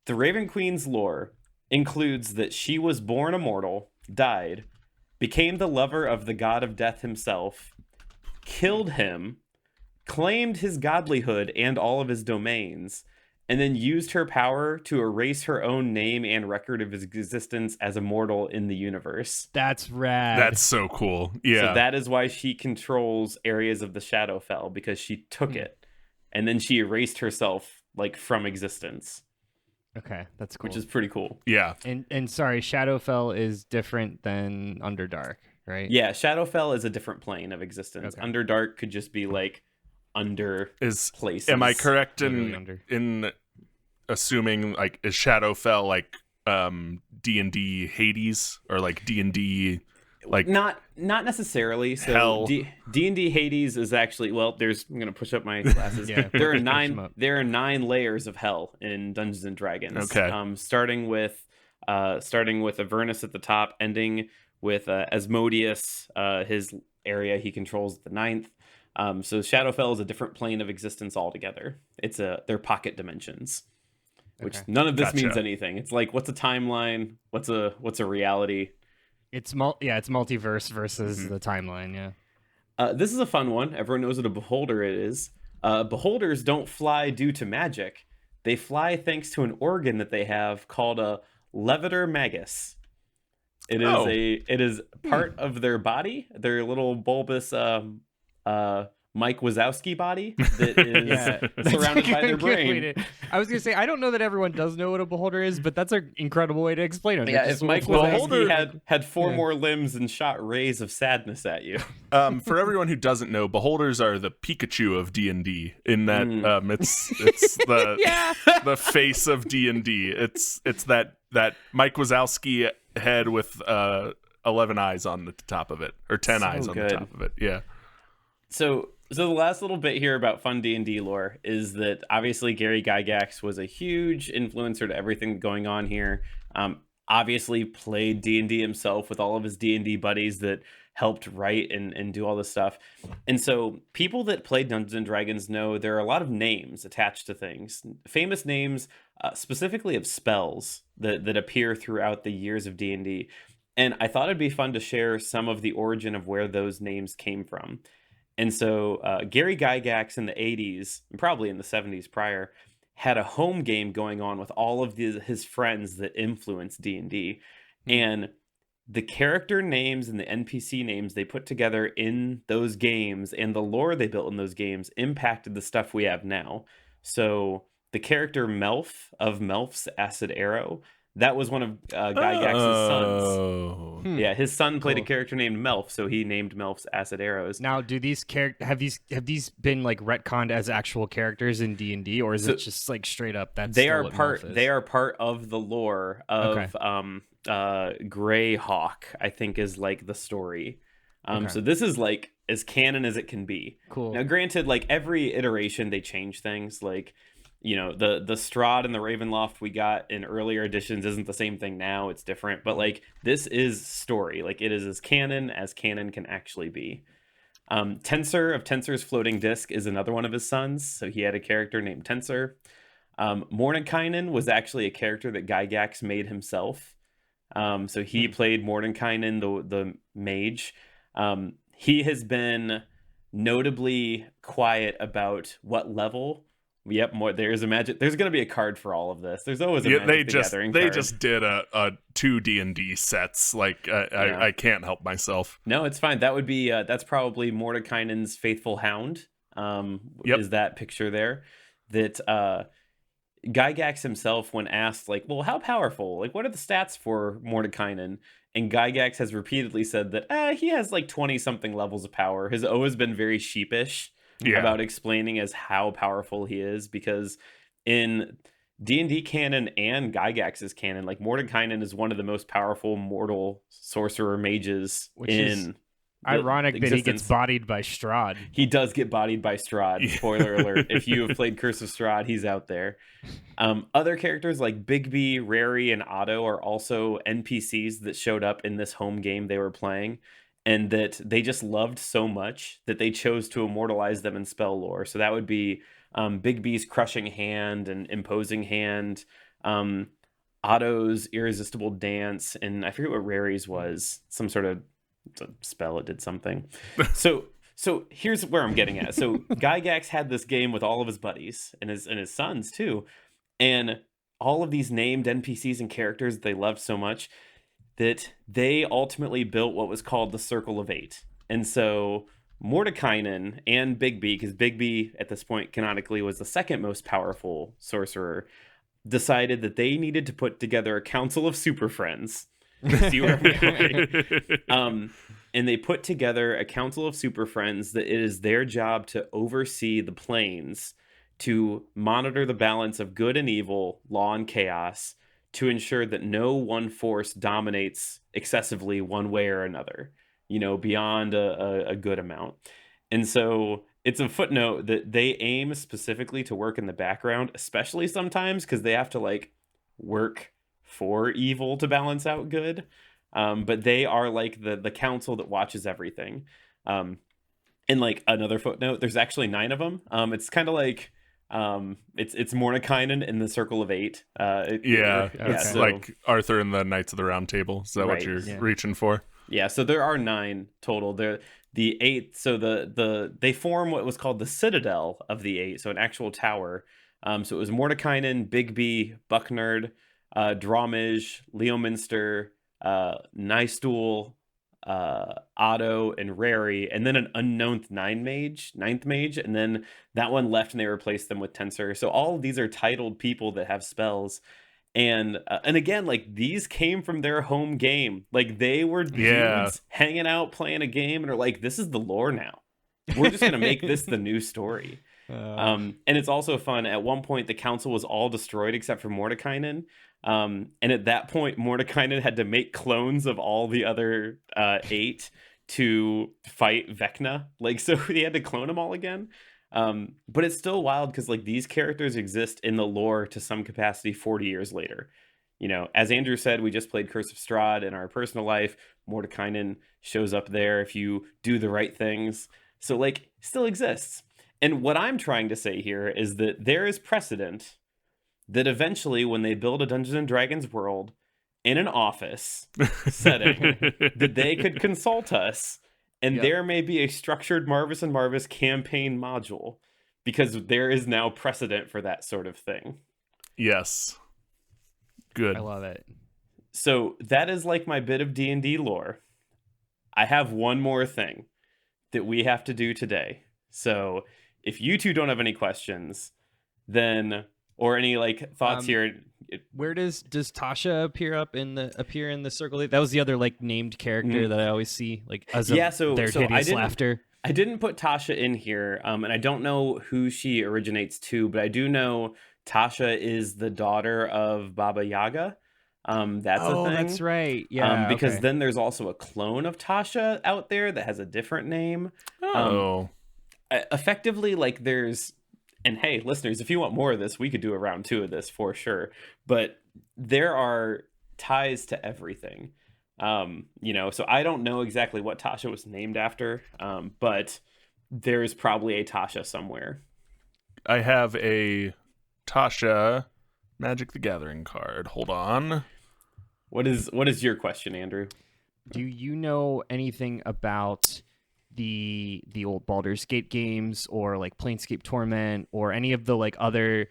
The Raven Queen's lore includes that she was born immortal, died, became the lover of the god of death himself, killed him, claimed his godlyhood and all of his domains, and then used her power to erase her own name and record of his existence as a mortal in the universe. That's rad. That's so cool. Yeah. So that is why she controls areas of the Shadowfell, because she took it and then she erased herself like from existence. Okay, that's cool. Which is pretty cool. Yeah. And sorry, Shadowfell is different than Underdark, right? Yeah, Shadowfell is a different plane of existence. Okay. Underdark could just be like under places. Am I correct Literally under. in assuming like is Shadowfell like D&D Hades or like D&D like not necessarily. So Hell. D&D Hades is actually, well, I'm gonna push up my glasses. Yeah, there are push 'em 9 up. there are 9 layers of hell in Dungeons and Dragons. Okay. Starting with Avernus at the top, ending with Asmodeus, his area he controls at the 9th. So Shadowfell is a different plane of existence altogether. They're pocket dimensions, which Okay. none of this Gotcha. means anything. It's like, what's a timeline? What's a reality? It's it's multiverse versus the timeline, yeah. This is a fun one. Everyone knows what a beholder is. Beholders don't fly due to magic. They fly thanks to an organ that they have called a levator magus. It is part of their body, their little bulbous Mike Wazowski body that is surrounded by their brain. I was gonna say, I don't know that everyone does know what a beholder is, but that's an incredible way to explain it. Yeah, It's if just Mike a beholder- Wazowski had 4 more limbs and shot rays of sadness at you. For everyone who doesn't know, beholders are the Pikachu of D&D in that it's the Yeah. the face of D&D. It's that Mike Wazowski head with 11 eyes on the top of it, or 10 So eyes on good. the top of it. Yeah. So the last little bit here about fun D&D lore is that obviously Gary Gygax was a huge influencer to everything going on here. Obviously played D&D himself with all of his D&D buddies that helped write and do all this stuff. And so people that play Dungeons and Dragons know there are a lot of names attached to things. Famous names, specifically of spells that appear throughout the years of D&D. And I thought it'd be fun to share some of the origin of where those names came from. And so Gary Gygax in the 80s, and probably in the 70s prior, had a home game going on with all of his friends that influenced D&D. And the character names and the NPC names they put together in those games and the lore they built in those games impacted the stuff we have now. So the character Melf of Melf's Acid Arrow, that was one of Gygax's sons. Yeah, his son played a character named Melf, so he named Melf's Acid Arrows. Now, do these have these been like retconned as actual characters in D&D, or is it just like straight up that's they still are what part Melf is? they are part of the lore of Greyhawk, I think is like the story. So this is like as canon as it can be. Cool. Now granted, like every iteration they change things, like the Strahd and the Ravenloft we got in earlier editions isn't the same thing now. It's different, but like this is story. Like it is as canon can actually be. Tensor of Tensor's Floating Disc is another one of his sons. So he had a character named Tensor. Mordenkainen was actually a character that Gygax made himself. So he played Mordenkainen, the mage. He has been notably quiet about what level. Yep, there's going to be a card for all of this. There's always a Magic the Gathering they card. just did a 2 D&D sets. Like I can't help myself. No, it's fine. That would be that's probably Mordekainen's Faithful Hound. Is that picture there? That Gygax himself, when asked, like, well, how powerful? Like, what are the stats for Mordekainen? And Gygax has repeatedly said that he has like 20-something levels of power. Has always been very sheepish about explaining as how powerful he is, because in D&D canon and Gygax's canon, like Mordekainen is one of the most powerful mortal sorcerer mages in ironic that he gets existence. bodied by Strahd. He does get bodied by Strahd. Spoiler alert. If you have played Curse of Strahd, he's out there. Other characters like Bigby, Rary, and Otto are also NPCs that showed up in this home game they were playing, and that they just loved so much that they chose to immortalize them in spell lore. So that would be Bigby's Crushing Hand and Imposing Hand, Otto's Irresistible Dance, and I forget what Rary's was. Some sort of spell, it did something. So here's where I'm getting at. So Gygax had this game with all of his buddies and his sons too, And all of these named NPCs and characters they loved so much that they ultimately built what was called the Circle of Eight. And so Mordekainen and Bigby, because Bigby at this point canonically was the second most powerful sorcerer, decided that they needed to put together a council of super friends. See where I'm going? And they put together a council of super friends that it is their job to oversee the planes, to monitor the balance of good and evil, law and chaos, to ensure that no one force dominates excessively one way or another, beyond a good amount. And so it's a footnote that they aim specifically to work in the background, especially sometimes because they have to like work for evil to balance out good. But they are like the council that watches everything. And like another footnote, there's actually 9 of them. It's kind of like it's Mordekainen in the Circle of Eight. It's so, like Arthur and the Knights of the Round Table. Is that what you're reaching for? Yeah, so there are 9 total. The 8, so they form what was called the Citadel of the 8, so an actual tower. So it was Mordekainen, Bigby, Bucknard, Drawmij, Leominster, Nystool, Otto, and Rary, and then an unknown ninth mage, and then that one left and they replaced them with Tensor. So all of these are titled people that have spells. And again, like these came from their home game. Like they were dudes hanging out playing a game and are like, this is the lore now. We're just gonna make this the new story. And it's also fun. At one point, the council was all destroyed except for Mordekainen. And at that point, Mordekainen had to make clones of all the other 8 to fight Vecna. Like, so he had to clone them all again. But it's still wild because like these characters exist in the lore to some capacity 40 years later. As Andrew said, we just played Curse of Strahd in our personal life. Mordekainen shows up there if you do the right things. So like still exists. And what I'm trying to say here is that there is precedent that eventually when they build a Dungeons and Dragons world in an office setting, that they could consult us. And there may be a structured Marvis and Marvis campaign module because there is now precedent for that sort of thing. Yes. Good. I love it. So that is like my bit of D&D lore. I have one more thing that we have to do today. So if you two don't have any questions, then or any like thoughts here. Where does Tasha appear in the circle? That was the other like named character that I always see like as their hideous laughter. I didn't put Tasha in here, and I don't know who she originates to, but I do know Tasha is the daughter of Baba Yaga. That's a thing. That's right. Yeah, because then there's also a clone of Tasha out there that has a different name. Effectively, like there's. And hey, listeners, if you want more of this, we could do a round 2 of this for sure. But there are ties to everything. So I don't know exactly what Tasha was named after, but there is probably a Tasha somewhere. I have a Tasha Magic the Gathering card. Hold on. What is your question, Andrew? Do you know anything about the old Baldur's Gate games or like Planescape Torment or any of the like other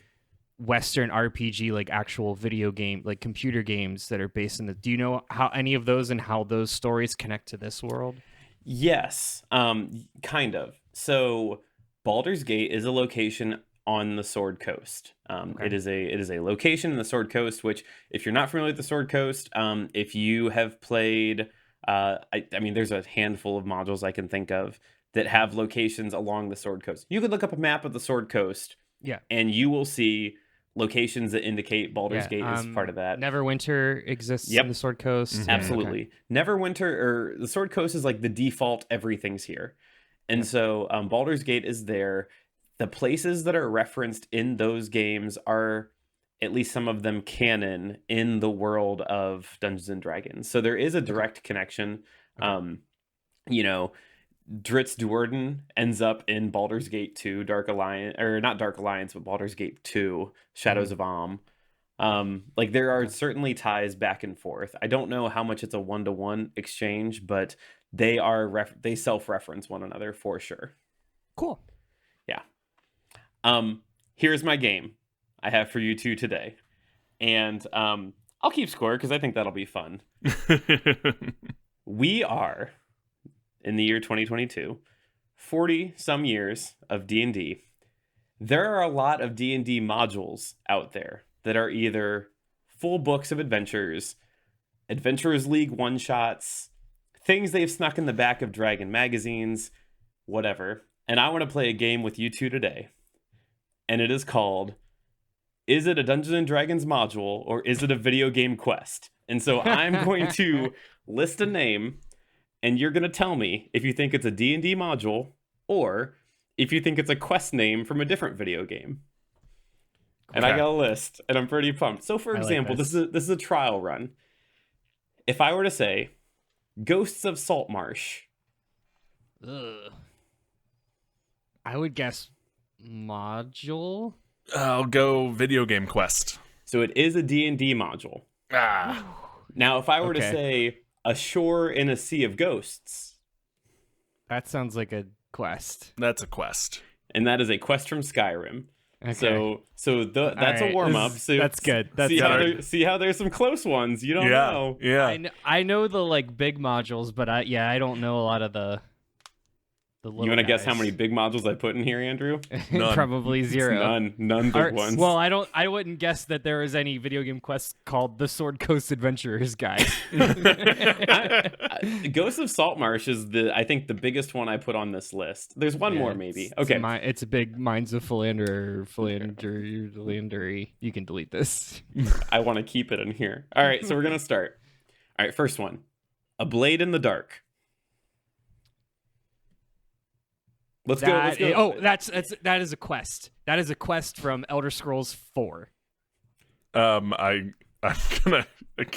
Western RPG like actual video game like computer games that are based in do you know how any of those and how those stories connect to this world? Yes, kind of. So Baldur's Gate is a location on the Sword Coast. It is a location in the Sword Coast, which if you're not familiar with the Sword Coast, if you have played I mean, there's a handful of modules I can think of that have locations along the Sword Coast. You could look up a map of the Sword Coast, and you will see locations that indicate Baldur's Gate is part of that. Neverwinter exists in the Sword Coast. Mm-hmm. Absolutely. Okay. Neverwinter, or the Sword Coast is like the default, everything's here. And so Baldur's Gate is there. The places that are referenced in those games are at least some of them canon in the world of Dungeons and Dragons. So there is a direct connection. Dritz Duerden ends up in Baldur's Gate 2, Dark Alliance, or not Dark Alliance, but Baldur's Gate 2, Shadows of Amn. Like there are certainly ties back and forth. I don't know how much it's a one-to-one exchange, but they are they self-reference one another for sure. Cool. Yeah. Here's my game. I have for you two today. And I'll keep score because I think that'll be fun. We are, in the year 2022, 40 some years of D&D. There are a lot of D&D modules out there that are either full books of adventures, Adventurers League one-shots, things they've snuck in the back of Dragon magazines, whatever. And I want to play a game with you two today. And it is called, is it a Dungeons & Dragons module or is it a video game quest? And so I'm going to list a name, and you're going to tell me if you think it's a D&D module or if you think it's a quest name from a different video game. And I got a list, and I'm pretty pumped. So, for example, this is a trial run. If I were to say, Ghosts of Saltmarsh. Ugh. I would guess module. I'll go video game quest. So it is a D&D module. Now, if I were to say a shore in a sea of ghosts. That sounds like a quest. That's a quest. And that is a quest from Skyrim. Okay. That's a warm-up. So that's good. That's see how there's some close ones. You don't know. Yeah. I know the like big modules, but I don't know a lot of the little You want to guys. guess how many big modules I put in here, Andrew? None. Probably zero. None big ones. Well, I wouldn't guess that there is any video game quest called the Sword Coast Adventurers Guide. Ghosts of Saltmarsh is I think the biggest one I put on this list. There's one more maybe. Okay. It's a big Mines of Philander. You can delete this. I want to keep it in here. All right, so we're gonna start. All right, first one, A Blade in the Dark. Let's go. That is a quest. That is a quest from Elder Scrolls 4. I'm gonna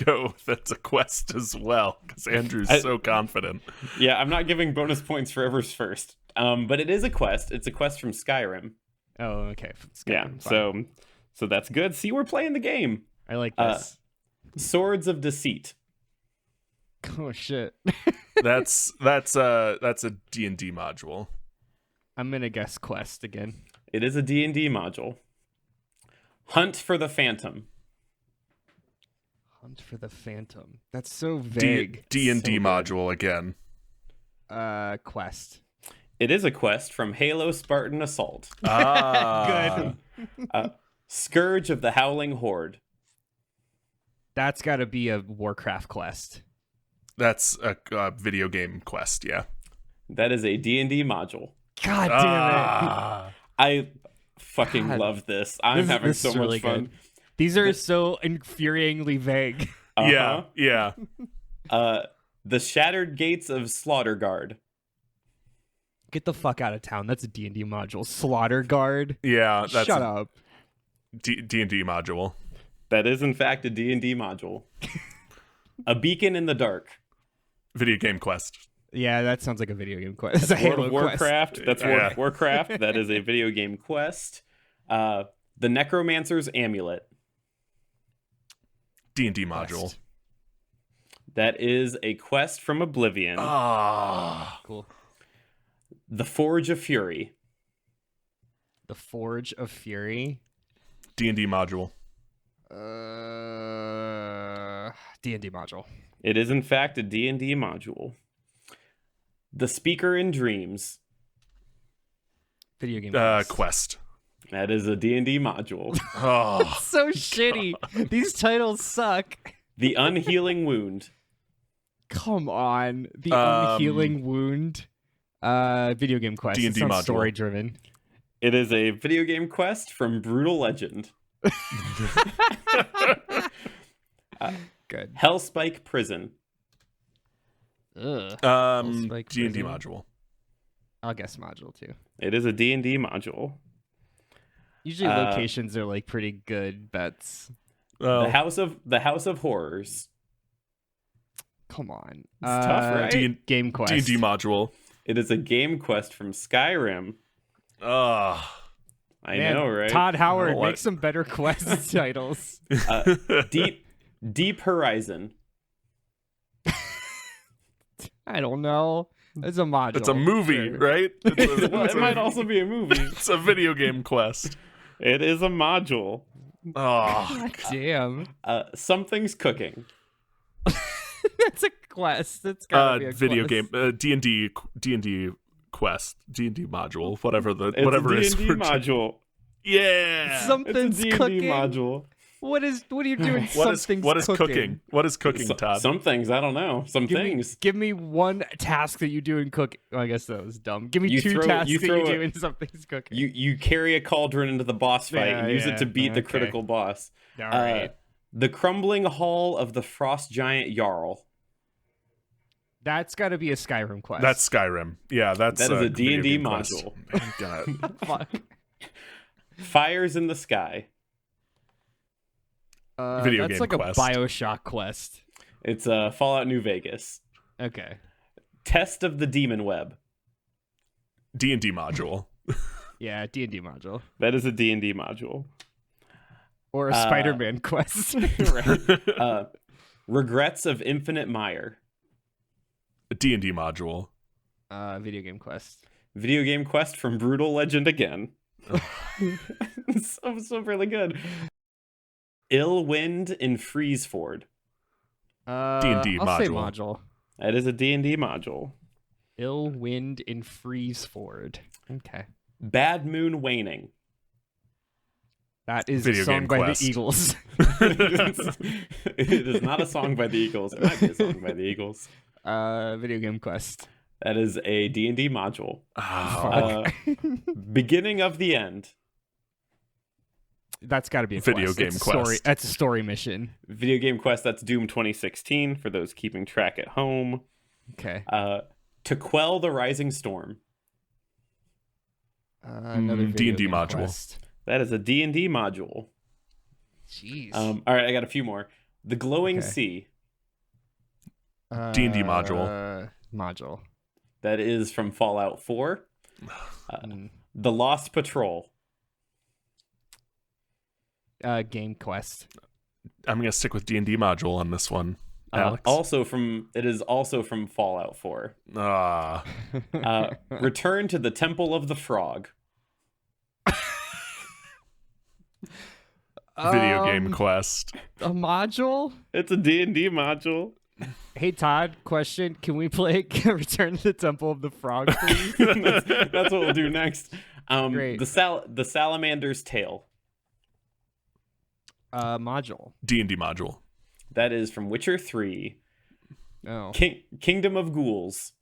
go. That's a quest as well because Andrew's so confident. Yeah, I'm not giving bonus points for Ever's first. But it is a quest. It's a quest from Skyrim. Oh, okay. Skyrim, yeah. So that's good. See, we're playing the game. I like this. Swords of Deceit. Oh shit. That's a D&D module. I'm gonna guess quest again. It is a D&D module. Hunt for the Phantom. Hunt for the Phantom. That's so vague. D&D module again. Quest. It is a quest from Halo Spartan Assault. Ah. Good. Scourge of the Howling Horde. That's got to be a Warcraft quest. That's a video game quest, yeah. That is a D&D module. God damn it. I fucking love this. I'm having so much really fun. Good. These are so infuriatingly vague. Yeah. The Shattered Gates of Slaughterguard. Get the fuck out of town. That's a D&D module. Slaughter Guard. Yeah. That's Shut up. D&D module. That is, in fact, a D&D module. A Beacon in the Dark. Video game quest. Yeah, that sounds like a video game quest. That's World of Warcraft. Quest. That's Warcraft. That is a video game quest. The Necromancer's Amulet. D&D module. That is a quest from Oblivion. Cool. The Forge of Fury. The Forge of Fury. D&D module. D&D module. It is, in fact, a D&D module. The Speaker in Dreams. Video game quest. That is a D&D module. Oh, so shitty. These titles suck. The Unhealing Wound. Come on. The Unhealing Wound. Video game quest. D&D module. Story driven. It is a video game quest from Brutal Legend. Good. Hellspike Prison. D&D Prison. module. I'll guess module too. It is a D&D module. Usually locations are like pretty good bets. The House of Horrors. Come on. It's tough, right? Game quest. D&D module. It is a game quest from Skyrim. I know, right? Todd Howard, Oh, make some better quest titles. Deep Horizon. I don't know. It's a module. It's a movie, Sure. right? It might also be a movie. It's a video game quest. It is a module. Oh, Damn. Something's cooking. That's a quest. That's gotta be a video quest. game, D&D quest, D&D module, whatever It's whatever a is D&D module. Yeah. Something's It's a D&D cooking. module. What are you doing? What is Something's cooking? What is cooking, Todd? Some things, I don't know. Some things. Give me one task that you do in cooking. Oh, I guess that was dumb. Give me You two throw- tasks you that throw you a- do in something's cooking. You carry a cauldron into the boss fight and use it to beat the okay. critical boss. All right. The crumbling hall of the frost giant Jarl. That's got to be a Skyrim quest. That's Skyrim. Yeah, that's That is a video D&D game quest. module. Man, God. Fuck. Fires in the sky. Video that's game like quest. a BioShock quest. It's Fallout New Vegas. Okay. Test of the demon web. D&D module. Yeah, D&D module. That is a D&D module. Or a Spider-Man quest. Right. Regrets of Infinite Mire. A D&D module. Video game quest. Video game quest from Brutal Legend again. so really good. Ill Wind in Freezeford. D&D I'll say module. module. That is a D&D module. Ill Wind in Freezeford. Okay. Bad Moon Waning. That is Video a song game by quest. the Eagles. It is not a song by the Eagles. It might be a song by the Eagles. Video game quest. That is a D&D module. Oh, Beginning of the End. That's got to be a Video quest. game It's a story. quest. That's a story mission. Video game quest, that's Doom 2016 for those keeping track at home. Okay. To Quell the Rising Storm. Another video D&D game module. quest. That is a D&D module. Jeez. All right, I got a few more. The Glowing Okay. Sea. D&D module. Module. That is from Fallout 4. The Lost Patrol. Game quest. I'm gonna stick with D&D module on this one. Alex. It is also from Fallout 4. Ah, Return to the Temple of the Frog. video game quest. A module? It's a D&D module. Hey Todd, question: can we play Return to the Temple of the Frog, please? That's what we'll do next. Great. The Salamander's Tail. Module. D&D module. That is from Witcher 3. No. Kingdom of Ghouls.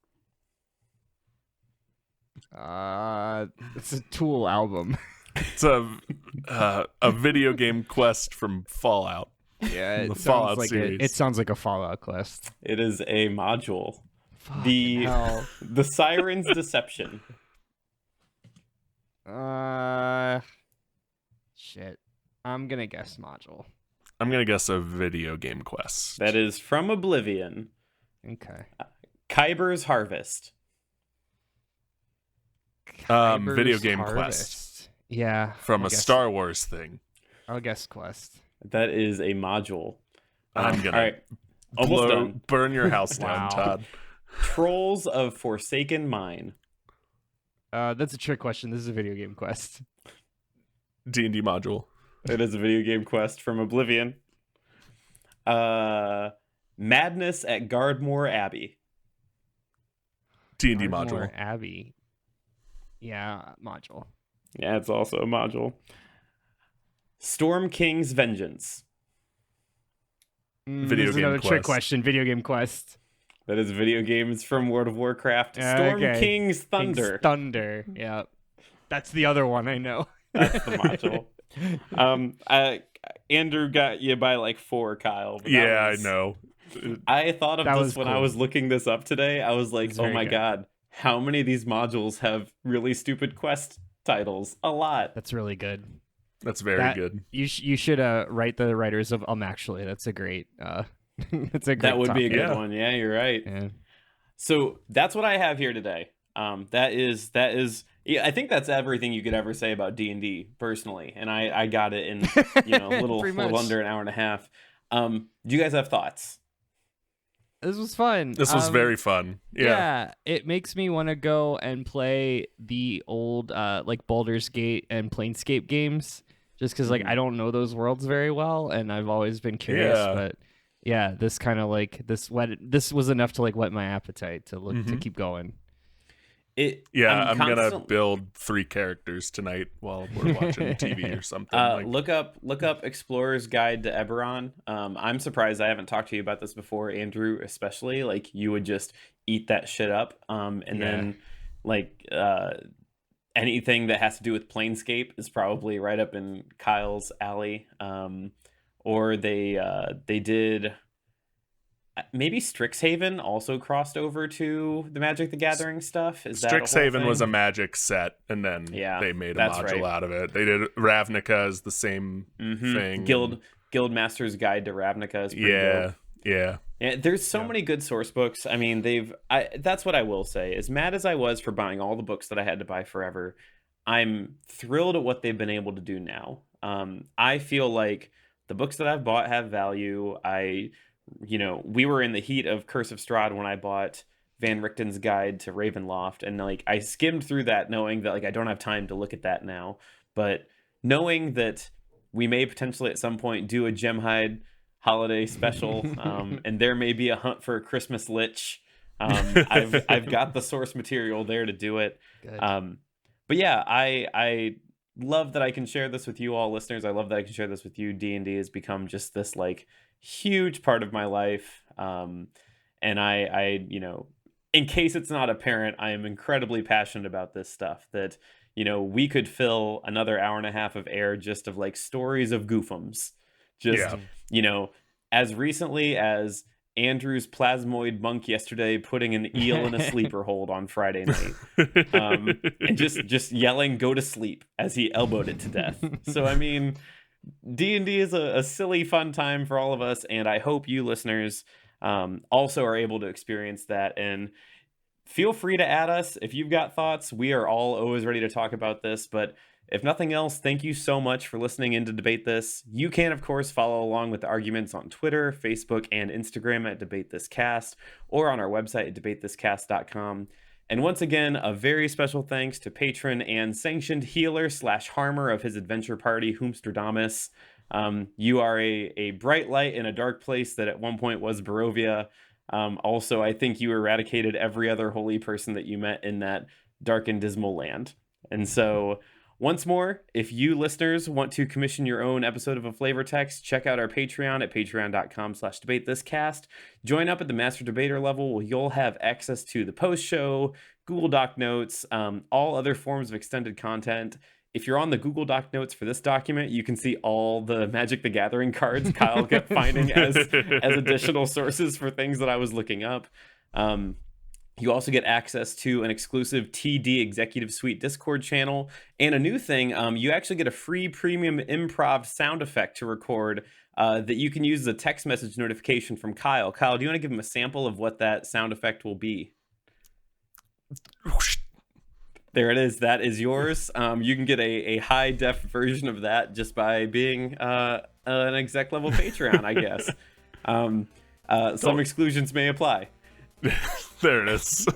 It's a Tool album. It's a video game quest from Fallout. Yeah, The it Fallout sounds like series. it sounds like a Fallout quest. It is a module. Fucking hell. The Siren's Deception. Shit. I'm gonna guess module. I'm gonna guess a video game quest. That is from Oblivion. Okay. Kyber's Harvest. Video Kyber's game Harvest. quest Yeah. from I'll a guess- Star Wars thing. I'll guess quest. That is a module. I'm gonna All right. Almost blow, done. burn your house down, Wow. Todd. Trolls of Forsaken Mine. That's a trick question. This is a video game quest. D&D module. It is a video game quest from Oblivion. Madness at Gardmore Abbey. D&D Ardmore module. Abbey. Yeah, module. Yeah, it's also a module. Storm King's Vengeance. Video This is game another trick quest. question. Video game quest. That is video games from World of Warcraft. Storm Okay. King's Thunder. King's Thunder. Yeah. That's the other one I know. That's the module. Andrew got you by like 4, Kyle. but that Yeah, was- I know. I thought of That this was when I cool. was looking this up today. I was like, It's oh very my good. god, how many of these modules have really stupid quest titles? A lot. That's really good. That's very That- good. You should write the writers of Actually. That's a great that's a great That would be a good Yeah. one. Yeah, you're right. Yeah. So that's what I have here today. That is. Yeah, I think that's everything you could ever say about D&D personally, and I got it in a little Pretty much. under an hour and a half. Do you guys have thoughts? This was fun. This was very fun. Yeah. It makes me want to go and play the old like Baldur's Gate and Planescape games just because like I don't know those worlds very well, and I've always been curious. Yeah. But yeah, this kind of like this was enough to like whet my appetite to look to keep going. I'm gonna build 3 characters tonight while we're watching TV or something. Look up Explorer's Guide to Eberron. I'm surprised I haven't talked to you about this before, Andrew, especially. Like, you would just eat that shit up. Then like anything that has to do with Planescape is probably right up in Kyle's alley. Or they did. Maybe Strixhaven also crossed over to the Magic the Gathering stuff. Is that Strixhaven was a Magic set, and then they made a module out of it. They did Ravnica as the same thing. Guild Master's Guide to Ravnica is pretty dope. Yeah. There's so many good source books. I mean, that's what I will say. As mad as I was for buying all the books that I had to buy forever, I'm thrilled at what they've been able to do now. I feel like the books that I've bought have value. We were in the heat of Curse of Strahd when I bought Van Richten's Guide to Ravenloft, and like I skimmed through that knowing that like I don't have time to look at that now, but knowing that we may potentially at some point do a Gemhide holiday special, and there may be a hunt for a Christmas Lich. I've got the source material there to do it. But yeah, I love that I can share this with you all listeners. I love that I can share this with you. D&D has become just this like huge part of my life. And I in case it's not apparent, I am incredibly passionate about this stuff, that, we could fill another hour and a half of air just of like stories of goofums. As recently as Andrew's plasmoid monk yesterday putting an eel in a sleeper hold on Friday night, and just yelling "go to sleep" as he elbowed it to death. So I mean, D&D is a silly fun time for all of us, and I hope you listeners also are able to experience that. And feel free to add us if you've got thoughts. We are all always ready to talk about this, but if nothing else, thank you so much for listening in to Debate This. You can, of course, follow along with the arguments on Twitter, Facebook, and Instagram at Debate This Cast, or on our website at debatethiscast.com. And once again, a very special thanks to patron and sanctioned healer / harmer of his adventure party, Hoomstradamus. You are a bright light in a dark place that at one point was Barovia. Also, I think you eradicated every other holy person that you met in that dark and dismal land. And so, once more, if you listeners want to commission your own episode of A Flavor Text, check out our Patreon at patreon.com/debatethiscast. Join up at the Master Debater level where you'll have access to the post-show, Google Doc notes, all other forms of extended content. If you're on the Google Doc notes for this document, you can see all the Magic the Gathering cards Kyle kept finding as additional sources for things that I was looking up. You also get access to an exclusive TD Executive Suite Discord channel, and a new thing, you actually get a free premium improv sound effect to record that you can use as a text message notification from Kyle. Kyle, do you want to give him a sample of what that sound effect will be? There it is. That is yours. You can get a high def version of that just by being an exec level Patreon, I guess. Some exclusions may apply. There it is.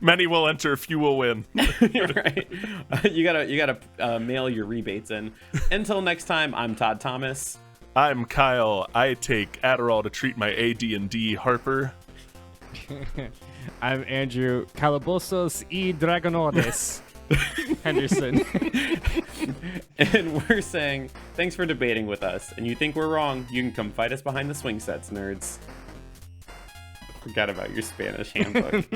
Many will enter, few will win. Right. You gotta mail your rebates in. Until next time, I'm Todd Thomas. I'm Kyle. I take Adderall to treat my AD&D Harper. I'm Andrew. Calabosos y Dragonodes Henderson. And we're saying thanks for debating with us. And you think we're wrong, you can come fight us behind the swing sets, nerds. Forgot about your Spanish handbook.